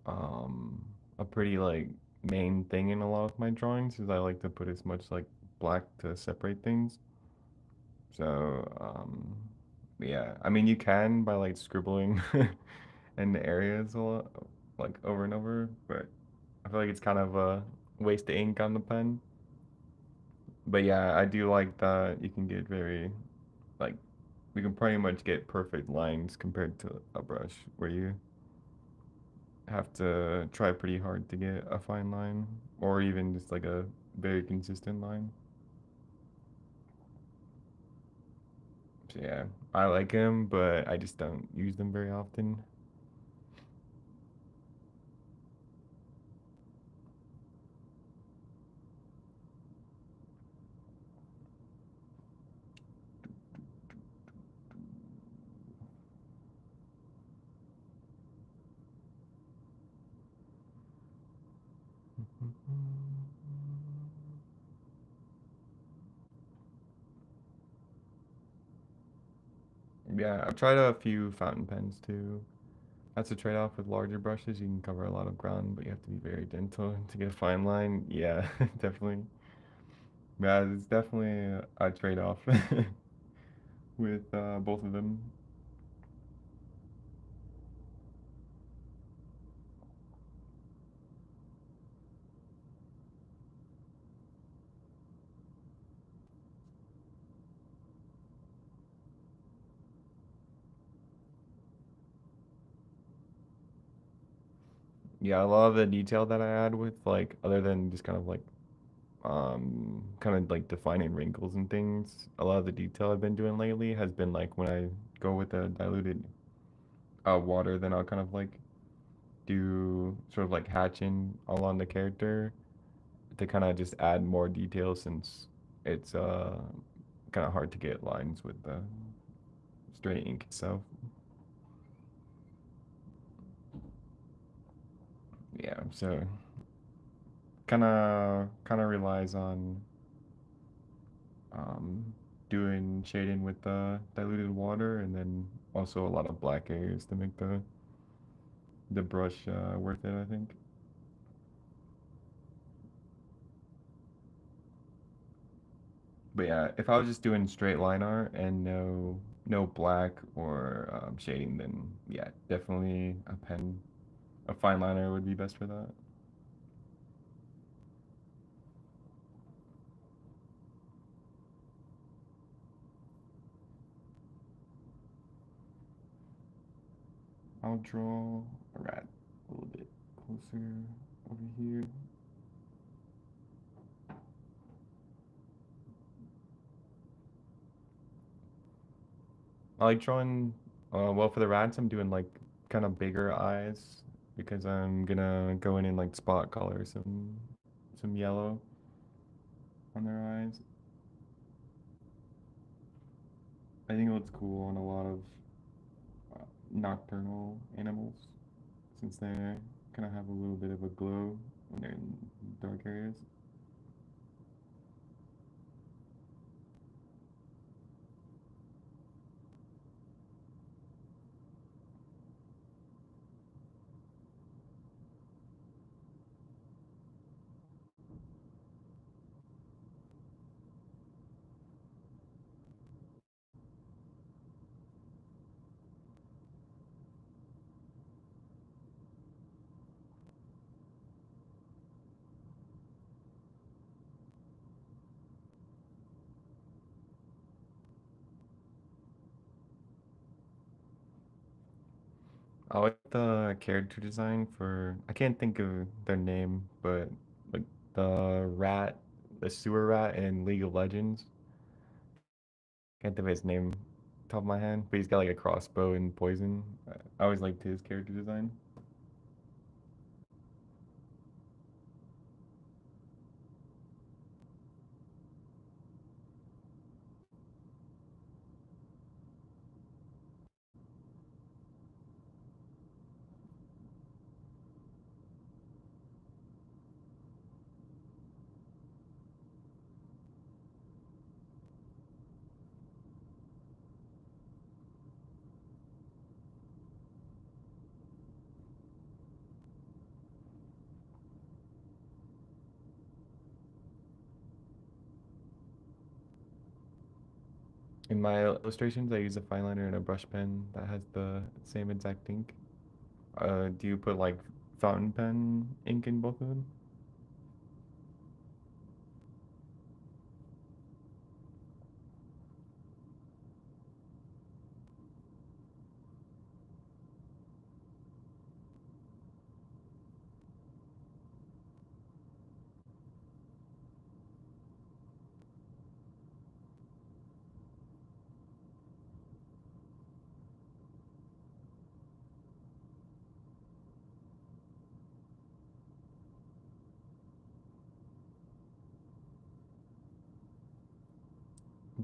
um a pretty like main thing in a lot of my drawings is I like to put as much like black to separate things. So yeah, I mean you can by like scribbling in the areas a lot, like over and over, but I feel like it's kind of a waste of ink on the pen. But yeah, I do like that you can get very like we can pretty much get perfect lines compared to a brush where you have to try pretty hard to get a fine line or even just like a very consistent line. So yeah, I like them, but I just don't use them very often. Yeah, I've tried a few fountain pens too. That's a trade-off with larger brushes. You can cover a lot of ground, but you have to be very gentle to get a fine line. Yeah, definitely. Yeah, it's definitely a trade-off with both of them. Yeah, a lot of the detail that I add with like other than just kind of like defining wrinkles and things, a lot of the detail I've been doing lately has been like when I go with a diluted water, then I'll kind of like do sort of like hatching along the character to kind of just add more detail since it's kind of hard to get lines with the straight ink itself. Yeah, so kind of relies on um, doing shading with the diluted water and then also a lot of black areas to make the brush worth it, I think. But yeah, if I was just doing straight line art and no black or shading, then yeah, definitely a fine liner would be best for that. I'll draw a rat a little bit closer over here. I like drawing, well, for the rats, I'm doing like kind of bigger eyes because I'm gonna go in and like spot color some yellow on their eyes. I think it looks cool on a lot of nocturnal animals since they kind of have a little bit of a glow when they're in dark areas. I like the character design for I can't think of their name, but like the rat, the sewer rat in League of Legends. Can't think of his name top of my head, but he's got like a crossbow and poison. I always liked his character design. In my illustrations, I use a fine liner and a brush pen that has the same exact ink. Do you put like fountain pen ink in both of them?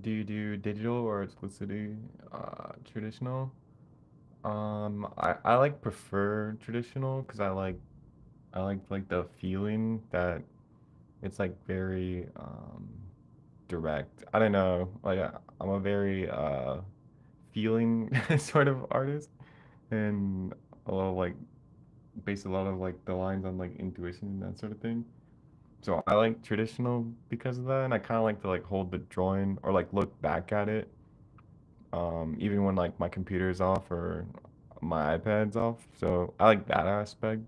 Do you do digital or exclusively traditional? I like prefer traditional because I like the feeling that it's like very direct. I don't know. I'm a very feeling sort of artist, and a lot of like base a lot of like the lines on like intuition and that sort of thing. So I like traditional because of that, and I kind of like to like hold the drawing or like look back at it, even when like my computer's off or my iPad's off. So I like that aspect.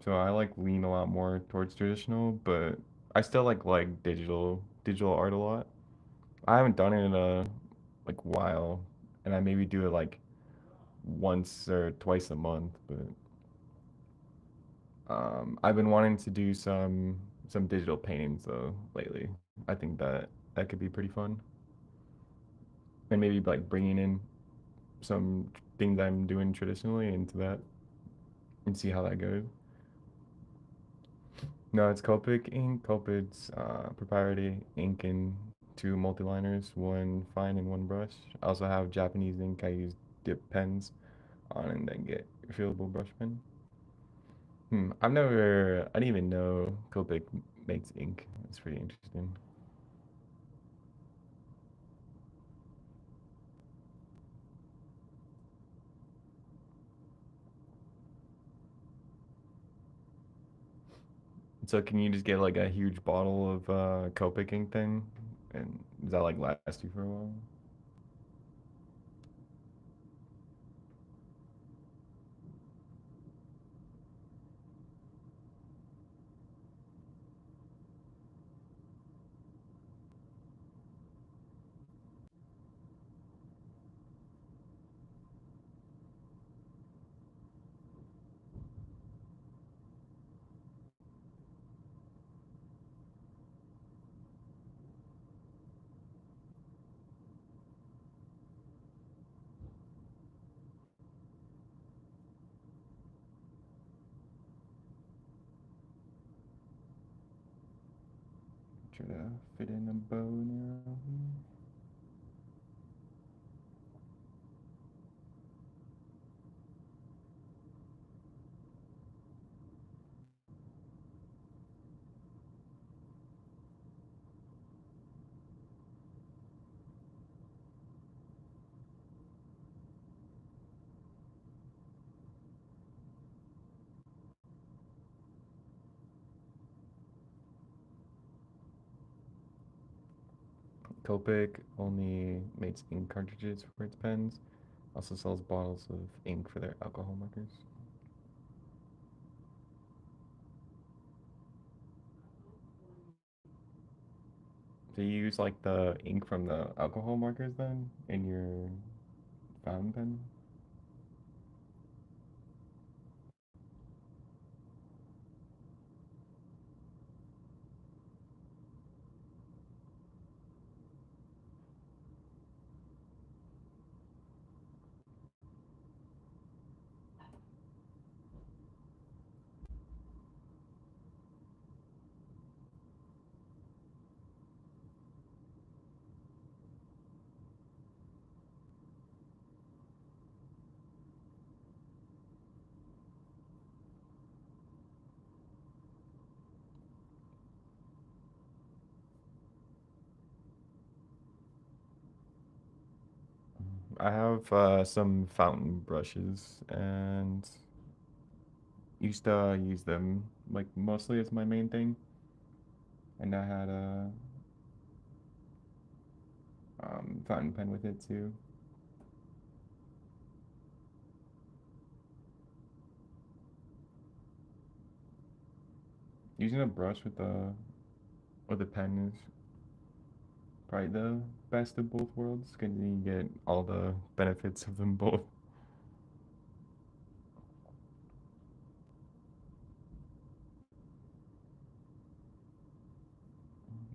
So I like lean a lot more towards traditional, but I still like digital art a lot. I haven't done it in a like while, and I maybe do it like once or twice a month, but I've been wanting to do some digital paintings though lately. I think that could be pretty fun, and maybe like bringing in some things I'm doing traditionally into that and see how that goes. No, it's Copic ink. Copic's proprietary ink and two multiliners, one fine and one brush. I also have Japanese ink. I use dip pens on and then get refillable brush pen. I didn't even know Copic makes ink. It's pretty interesting. So can you just get like a huge bottle of Copic ink then? And does that like last you for a while? Try to fit in a bow now. Copic only makes ink cartridges for its pens. Also sells bottles of ink for their alcohol markers. Do you use like the ink from the alcohol markers then in your fountain pen? I have some fountain brushes and used to use them like mostly as my main thing. And I had fountain pen with it too. Using a brush with a pen is probably the best of both worlds because you get all the benefits of them both.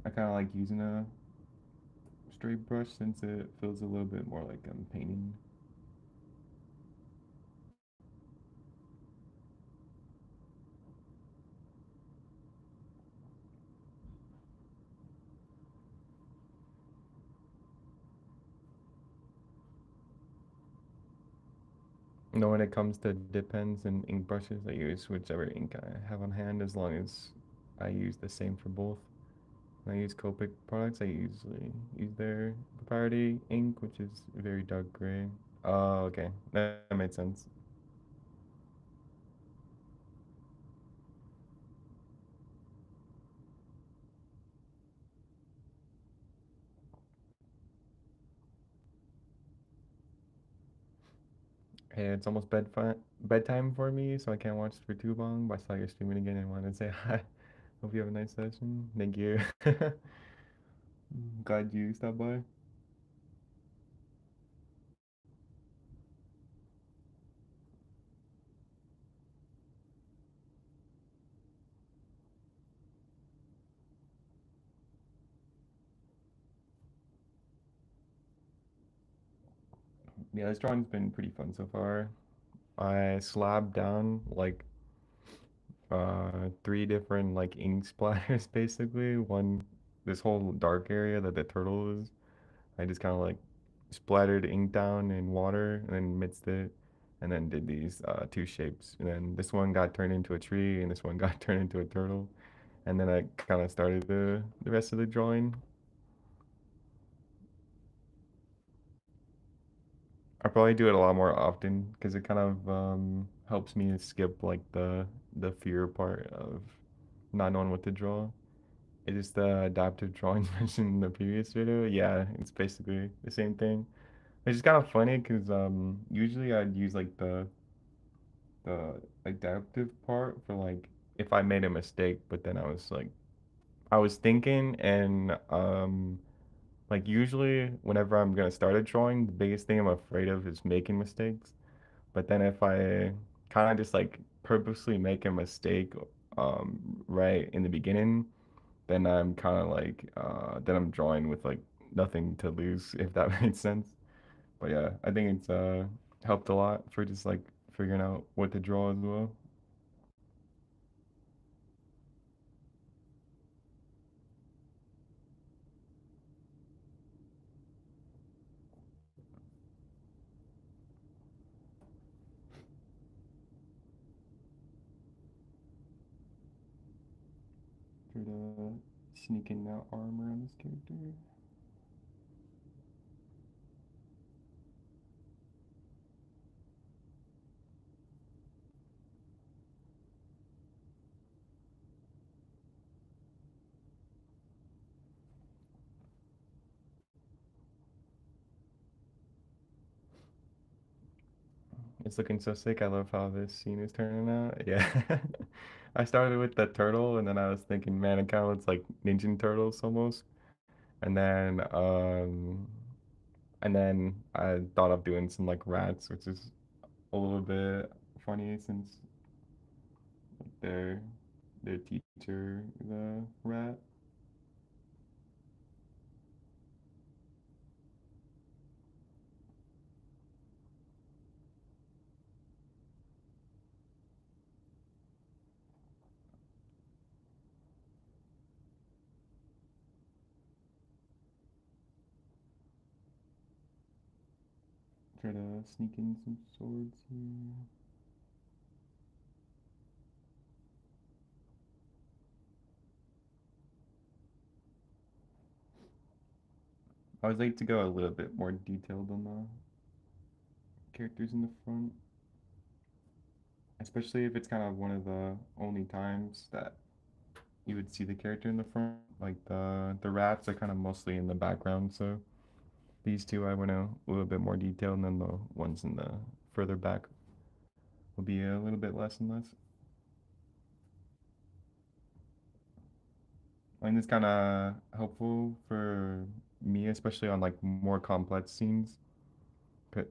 I kind of like using a straight brush since it feels a little bit more like I'm painting. You know, when it comes to dip pens and ink brushes, I use whichever ink I have on hand as long as I use the same for both. When I use Copic products, I usually use their proprietary ink, which is very dark gray. Oh, okay. That made sense. Hey, it's almost bedtime for me, so I can't watch for too long. But I saw your streaming again and wanted to say hi. Hope you have a nice session. Thank you. Glad you stopped by. Yeah, this drawing's been pretty fun so far. I slabbed down like three different like ink splatters basically. One, this whole dark area that the turtle is. I just kind of like splattered ink down in water and then mixed it and then did these two shapes. And then this one got turned into a tree and this one got turned into a turtle. And then I kind of started the rest of the drawing. I probably do it a lot more often because it kind of helps me skip like the fear part of not knowing what to draw. It is the adaptive drawing mentioned in the previous video. Yeah, it's basically the same thing. It's just kind of funny because usually I'd use like the adaptive part for like if I made a mistake, but then I was thinking and like usually whenever I'm gonna start a drawing, the biggest thing I'm afraid of is making mistakes. But then if I kind of just like purposely make a mistake right in the beginning, then I'm kind of like then I'm drawing with like nothing to lose if that makes sense. But yeah, I think it's helped a lot for just like figuring out what to draw as well. For the sneaking out armor on this character. It's looking so sick. I love how this scene is turning out. Yeah. I started with the turtle and then I was thinking, man, it kind of looks like Ninja Turtles almost. And then I thought of doing some like rats, which is a little bit funny since like their teacher the rat. Try to sneak in some swords here. I would like to go a little bit more detailed on the characters in the front, especially if it's kind of one of the only times that you would see the character in the front. Like the rats are kind of mostly in the background, so These two I went a little bit more detailed, and then the ones in the further back will be a little bit less and less. I think it's kind of helpful for me, especially on like more complex scenes,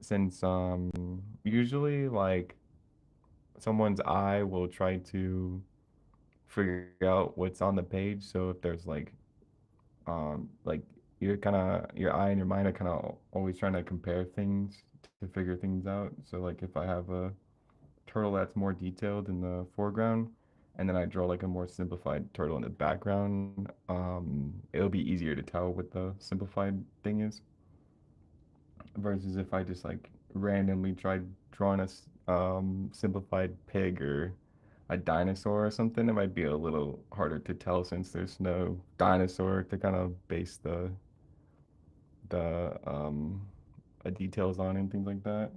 since usually like someone's eye will try to figure out what's on the page. So if there's like you're kind of your eye and your mind are kind of always trying to compare things to figure things out. So like if I have a turtle that's more detailed in the foreground, and then I draw like a more simplified turtle in the background, it'll be easier to tell what the simplified thing is versus if I just like randomly tried drawing simplified pig or a dinosaur or something, it might be a little harder to tell since there's no dinosaur to kind of base the details on and things like that.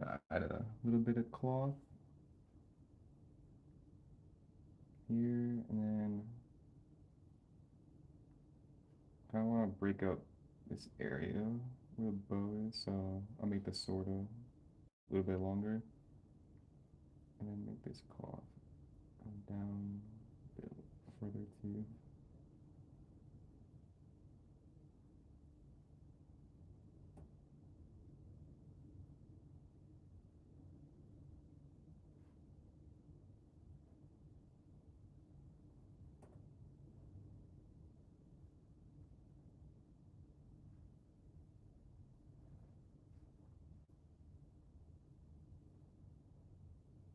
I add a little bit of cloth here, and then I want to break up this area where the bow is, so I'll make the sword a little bit longer, and then make this cloth come down a bit further too.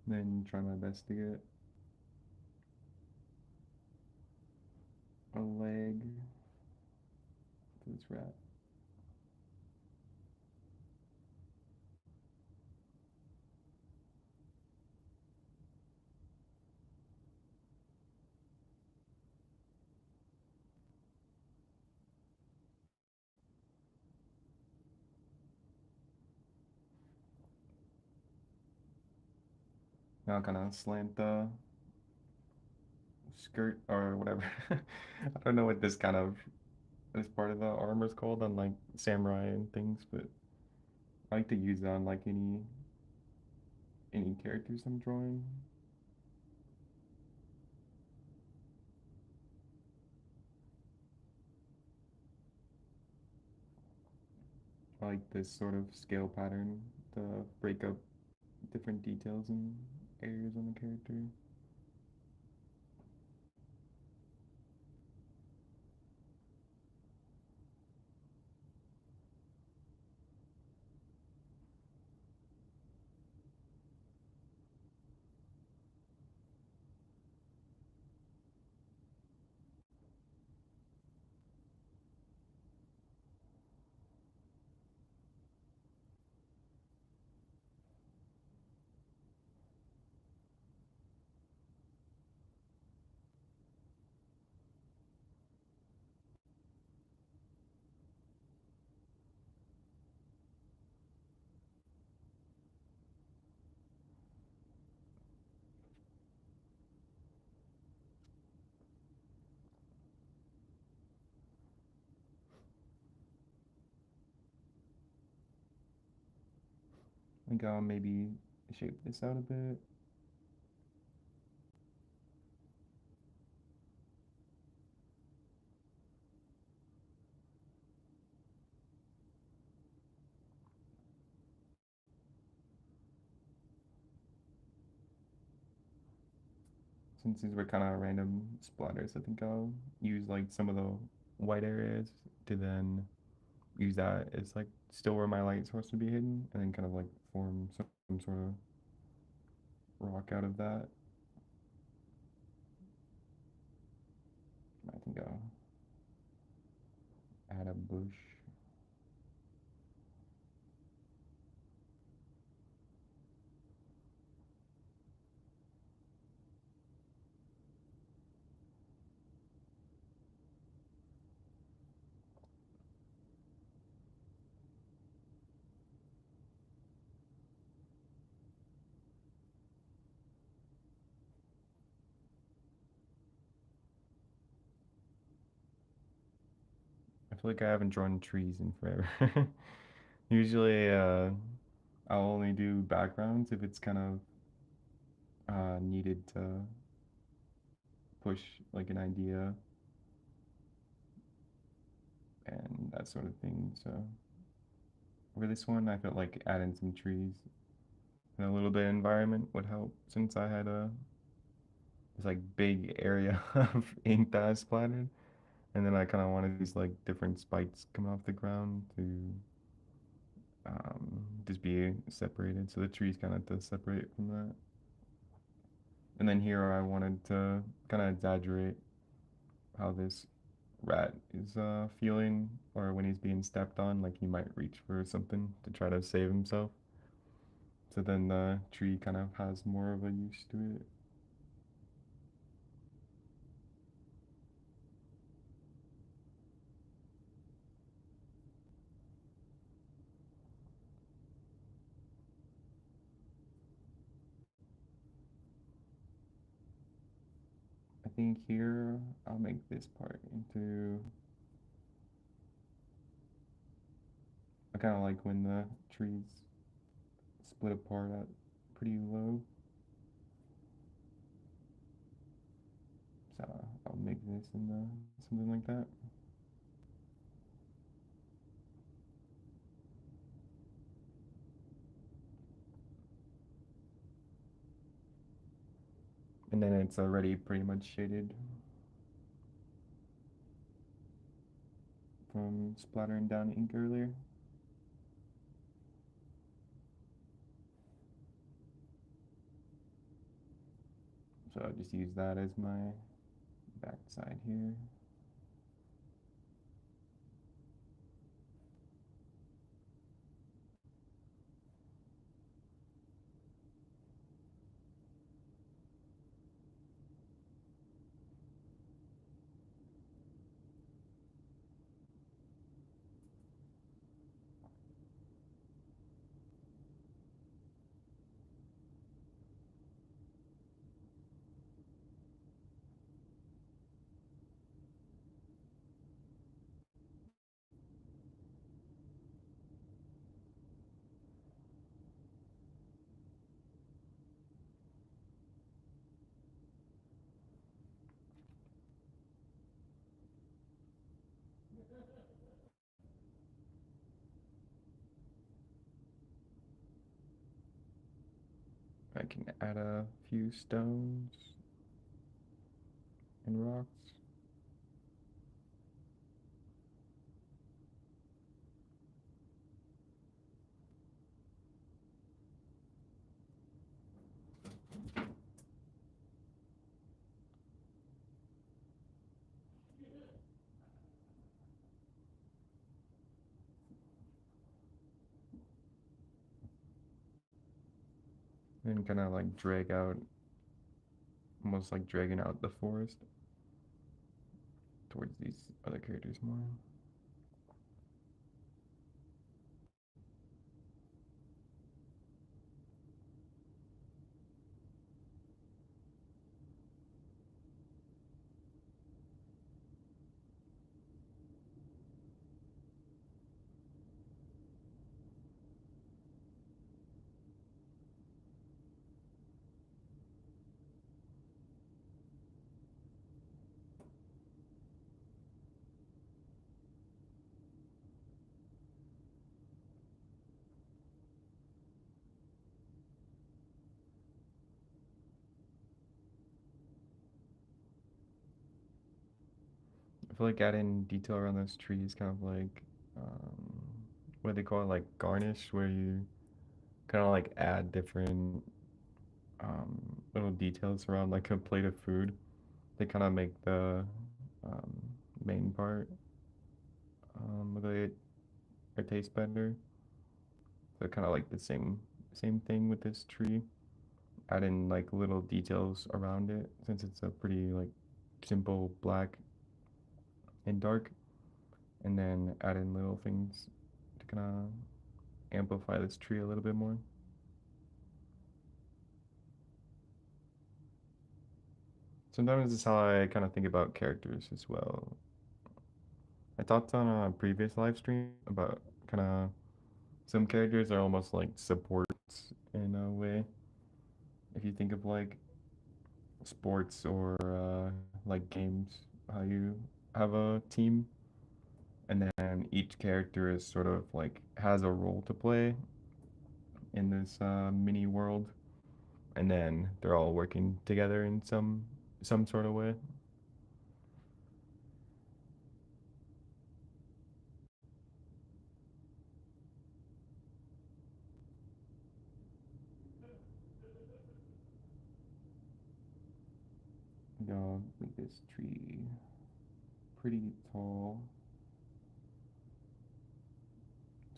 Then try my best to get a leg to this rat. Now I'll kind of slant the skirt or whatever. I don't know what this kind of this part of the armor is called on like samurai and things, but I like to use it on like any characters I'm drawing. I like this sort of scale pattern to break up different details and areas on the character. I think I'll maybe shape this out a bit. Since these were kind of random splatters, I think I'll use like some of the white areas to then use that as like still where my light's supposed to be hidden, and then kind of like form some sort of rock out of that. I think I'll add a bush I feel like I haven't drawn trees in forever. Usually, I'll only do backgrounds if it's kind of needed to push like an idea and that sort of thing. So for this one, I felt like adding some trees and a little bit of environment would help since I had this like big area of ink that I splattered, and then I kind of wanted these like different spikes coming off the ground to just be separated. So the trees kind of to separate from that. And then here I wanted to kind of exaggerate how this rat is feeling, or when he's being stepped on, like he might reach for something to try to save himself. So then the tree kind of has more of a use to it. I think here I'll make this part into. I kind of like when the trees split apart at pretty low. So I'll make this into something like that. And then it's already pretty much shaded from splattering down ink earlier. So I'll just use that as my back side here. I can add a few stones and rocks. And kind of like drag out, almost like dragging out the forest towards these other characters more. I feel like adding detail around those trees kind of like, um, what do they call it, like garnish, where you kind of like add different little details around like a plate of food. They kind of make the um, main part look like it tastes better. So kind of like the same thing with this tree. Add in like little details around it since it's a pretty like simple black and dark, and then add in little things to kind of amplify this tree a little bit more. Sometimes it's how I kind of think about characters as well. I talked on a previous live stream about kind of some characters are almost like supports in a way. If you think of like sports or like games, how you have a team and then each character is sort of like has a role to play in this mini world, and then they're all working together in some sort of way. Make this tree pretty tall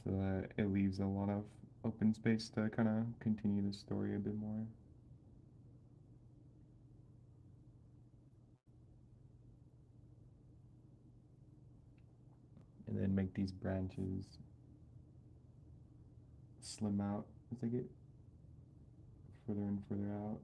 so that it leaves a lot of open space to kind of continue the story a bit more. And then make these branches slim out as they get further and further out.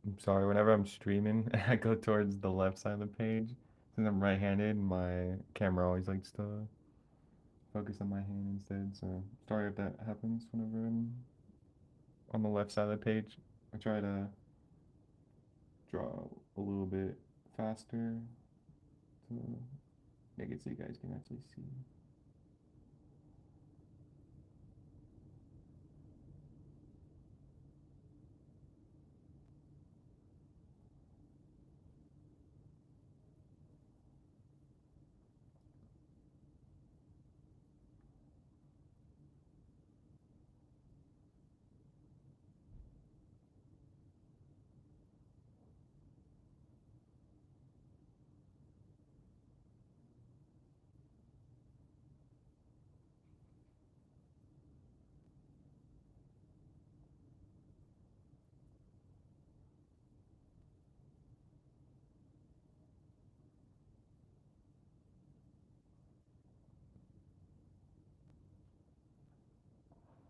I'm sorry, whenever I'm streaming, I go towards the left side of the page. Since I'm right-handed, my camera always likes to focus on my hand instead. So sorry if that happens whenever I'm on the left side of the page. I try to draw a little bit faster to make it so you guys can actually see.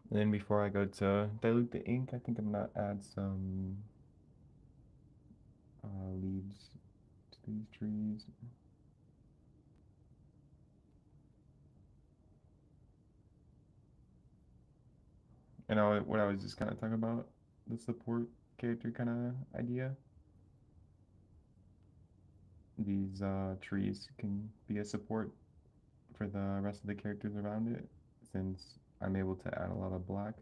And then before I go to dilute the ink, I think I'm gonna add some leaves to these trees. And what I was just kind of talking about, the support character kind of idea. These trees can be a support for the rest of the characters around it, since I'm able to add a lot of black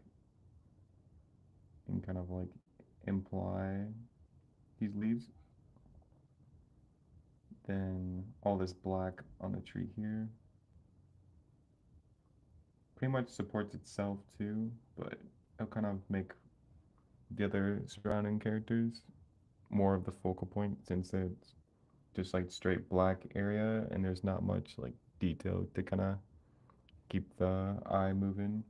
and kind of like imply these leaves. Then all this black on the tree here pretty much supports itself too, but it'll kind of make the other surrounding characters more of the focal point, since it's just like straight black area and there's not much like detail to kind of keep the eye moving.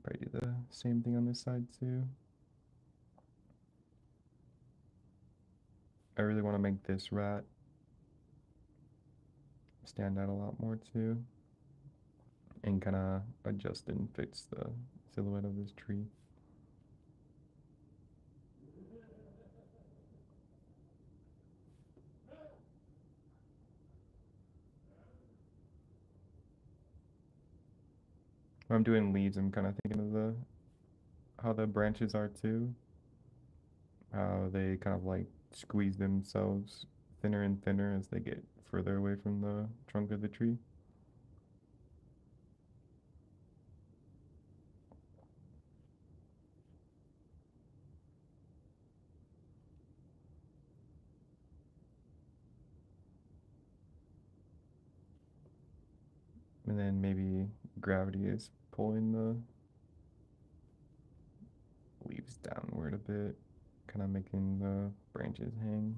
Probably do the same thing on this side too. I really want to make this rat stand out a lot more too, and kind of adjust and fix the silhouette of this tree. When I'm doing leaves, I'm kind of thinking of the how the branches are too, how they kind of like squeeze themselves thinner and thinner as they get further away from the trunk of the tree. And then maybe gravity is pulling the leaves downward a bit, kind of making the branches hang.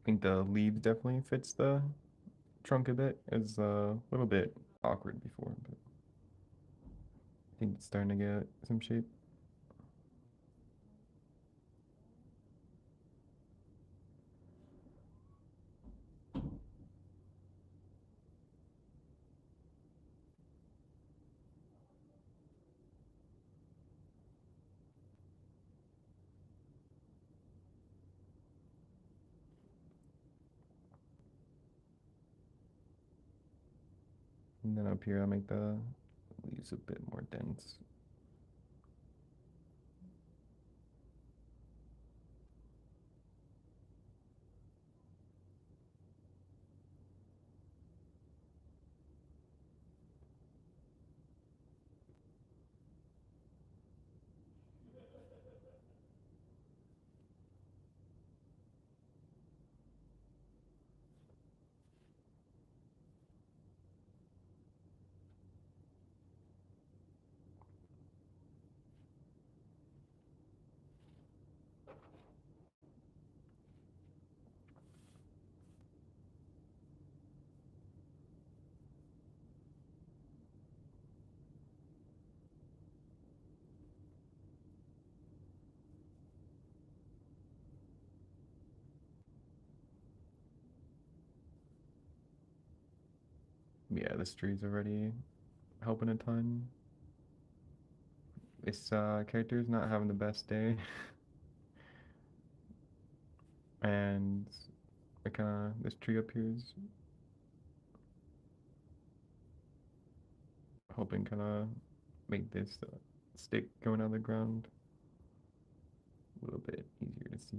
I think the leaves definitely fits the trunk a bit. It was a little bit awkward before, but I think it's starting to get some shape. And then up here, I'll make the leaves a bit more dense. Yeah, this tree's already helping a ton. This character's not having the best day, and this tree up here is helping kind of make this stick going out of the ground a little bit easier to see.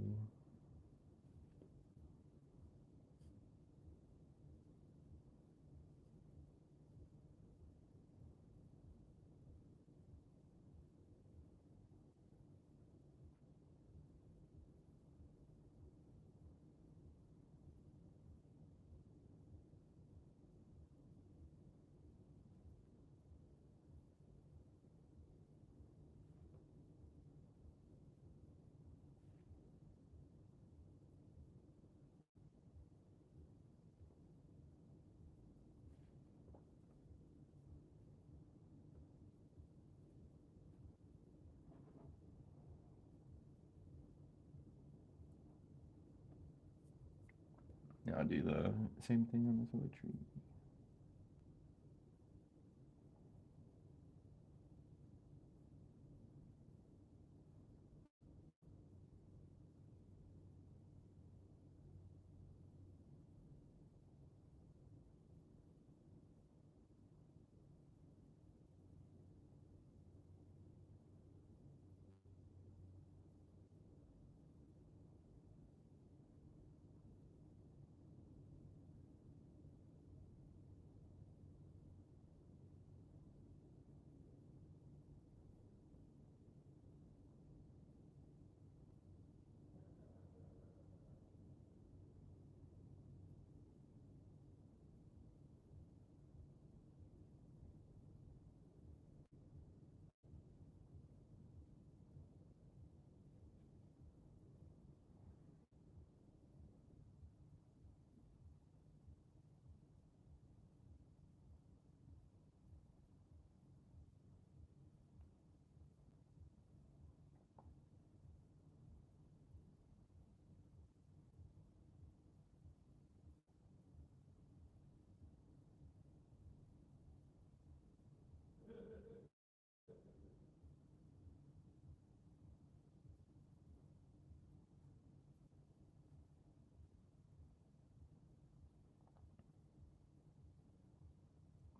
Yeah, I'll do the same thing on this other tree.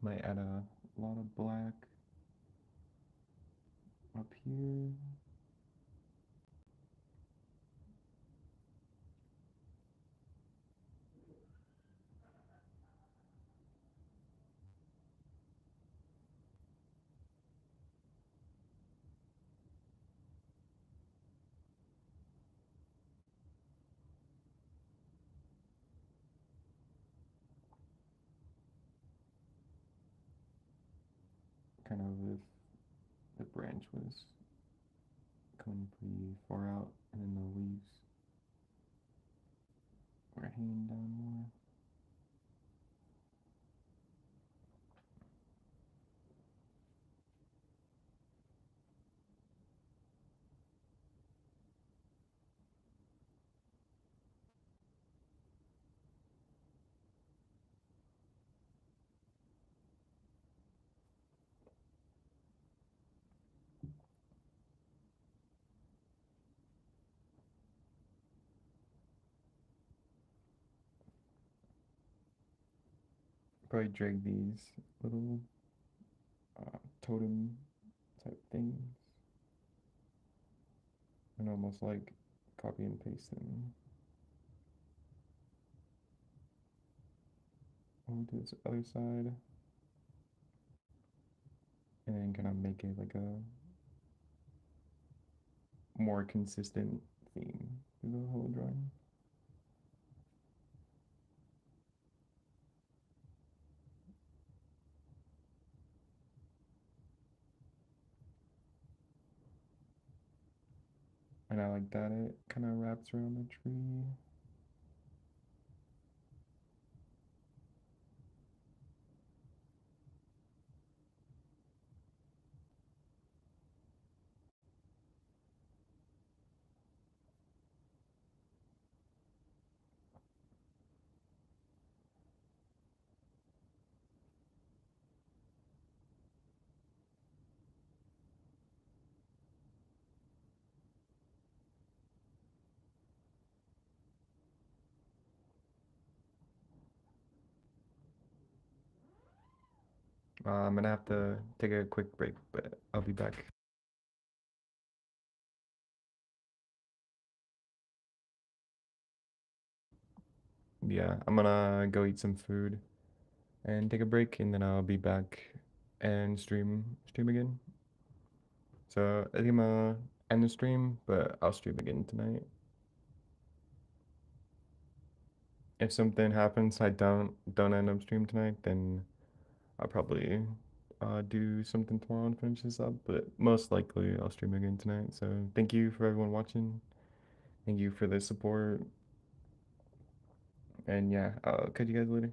Might add a lot of black up here. Kind of if the branch was coming pretty far out and then the leaves were hanging down more. Probably drag these little totem type things and almost like copy and paste them over to this other side and then kind of make it like a more consistent theme through the whole drawing. And I like that it kind of wraps around the tree. I'm gonna have to take a quick break, but I'll be back. Yeah, I'm gonna go eat some food and take a break, and then I'll be back and stream again. So I think I'm gonna end the stream, but I'll stream again tonight. If something happens, I don't end up stream tonight, then I'll probably do something tomorrow and finish this up. But most likely, I'll stream again tonight. So thank you for everyone watching. Thank you for the support. And yeah, I'll catch you guys later.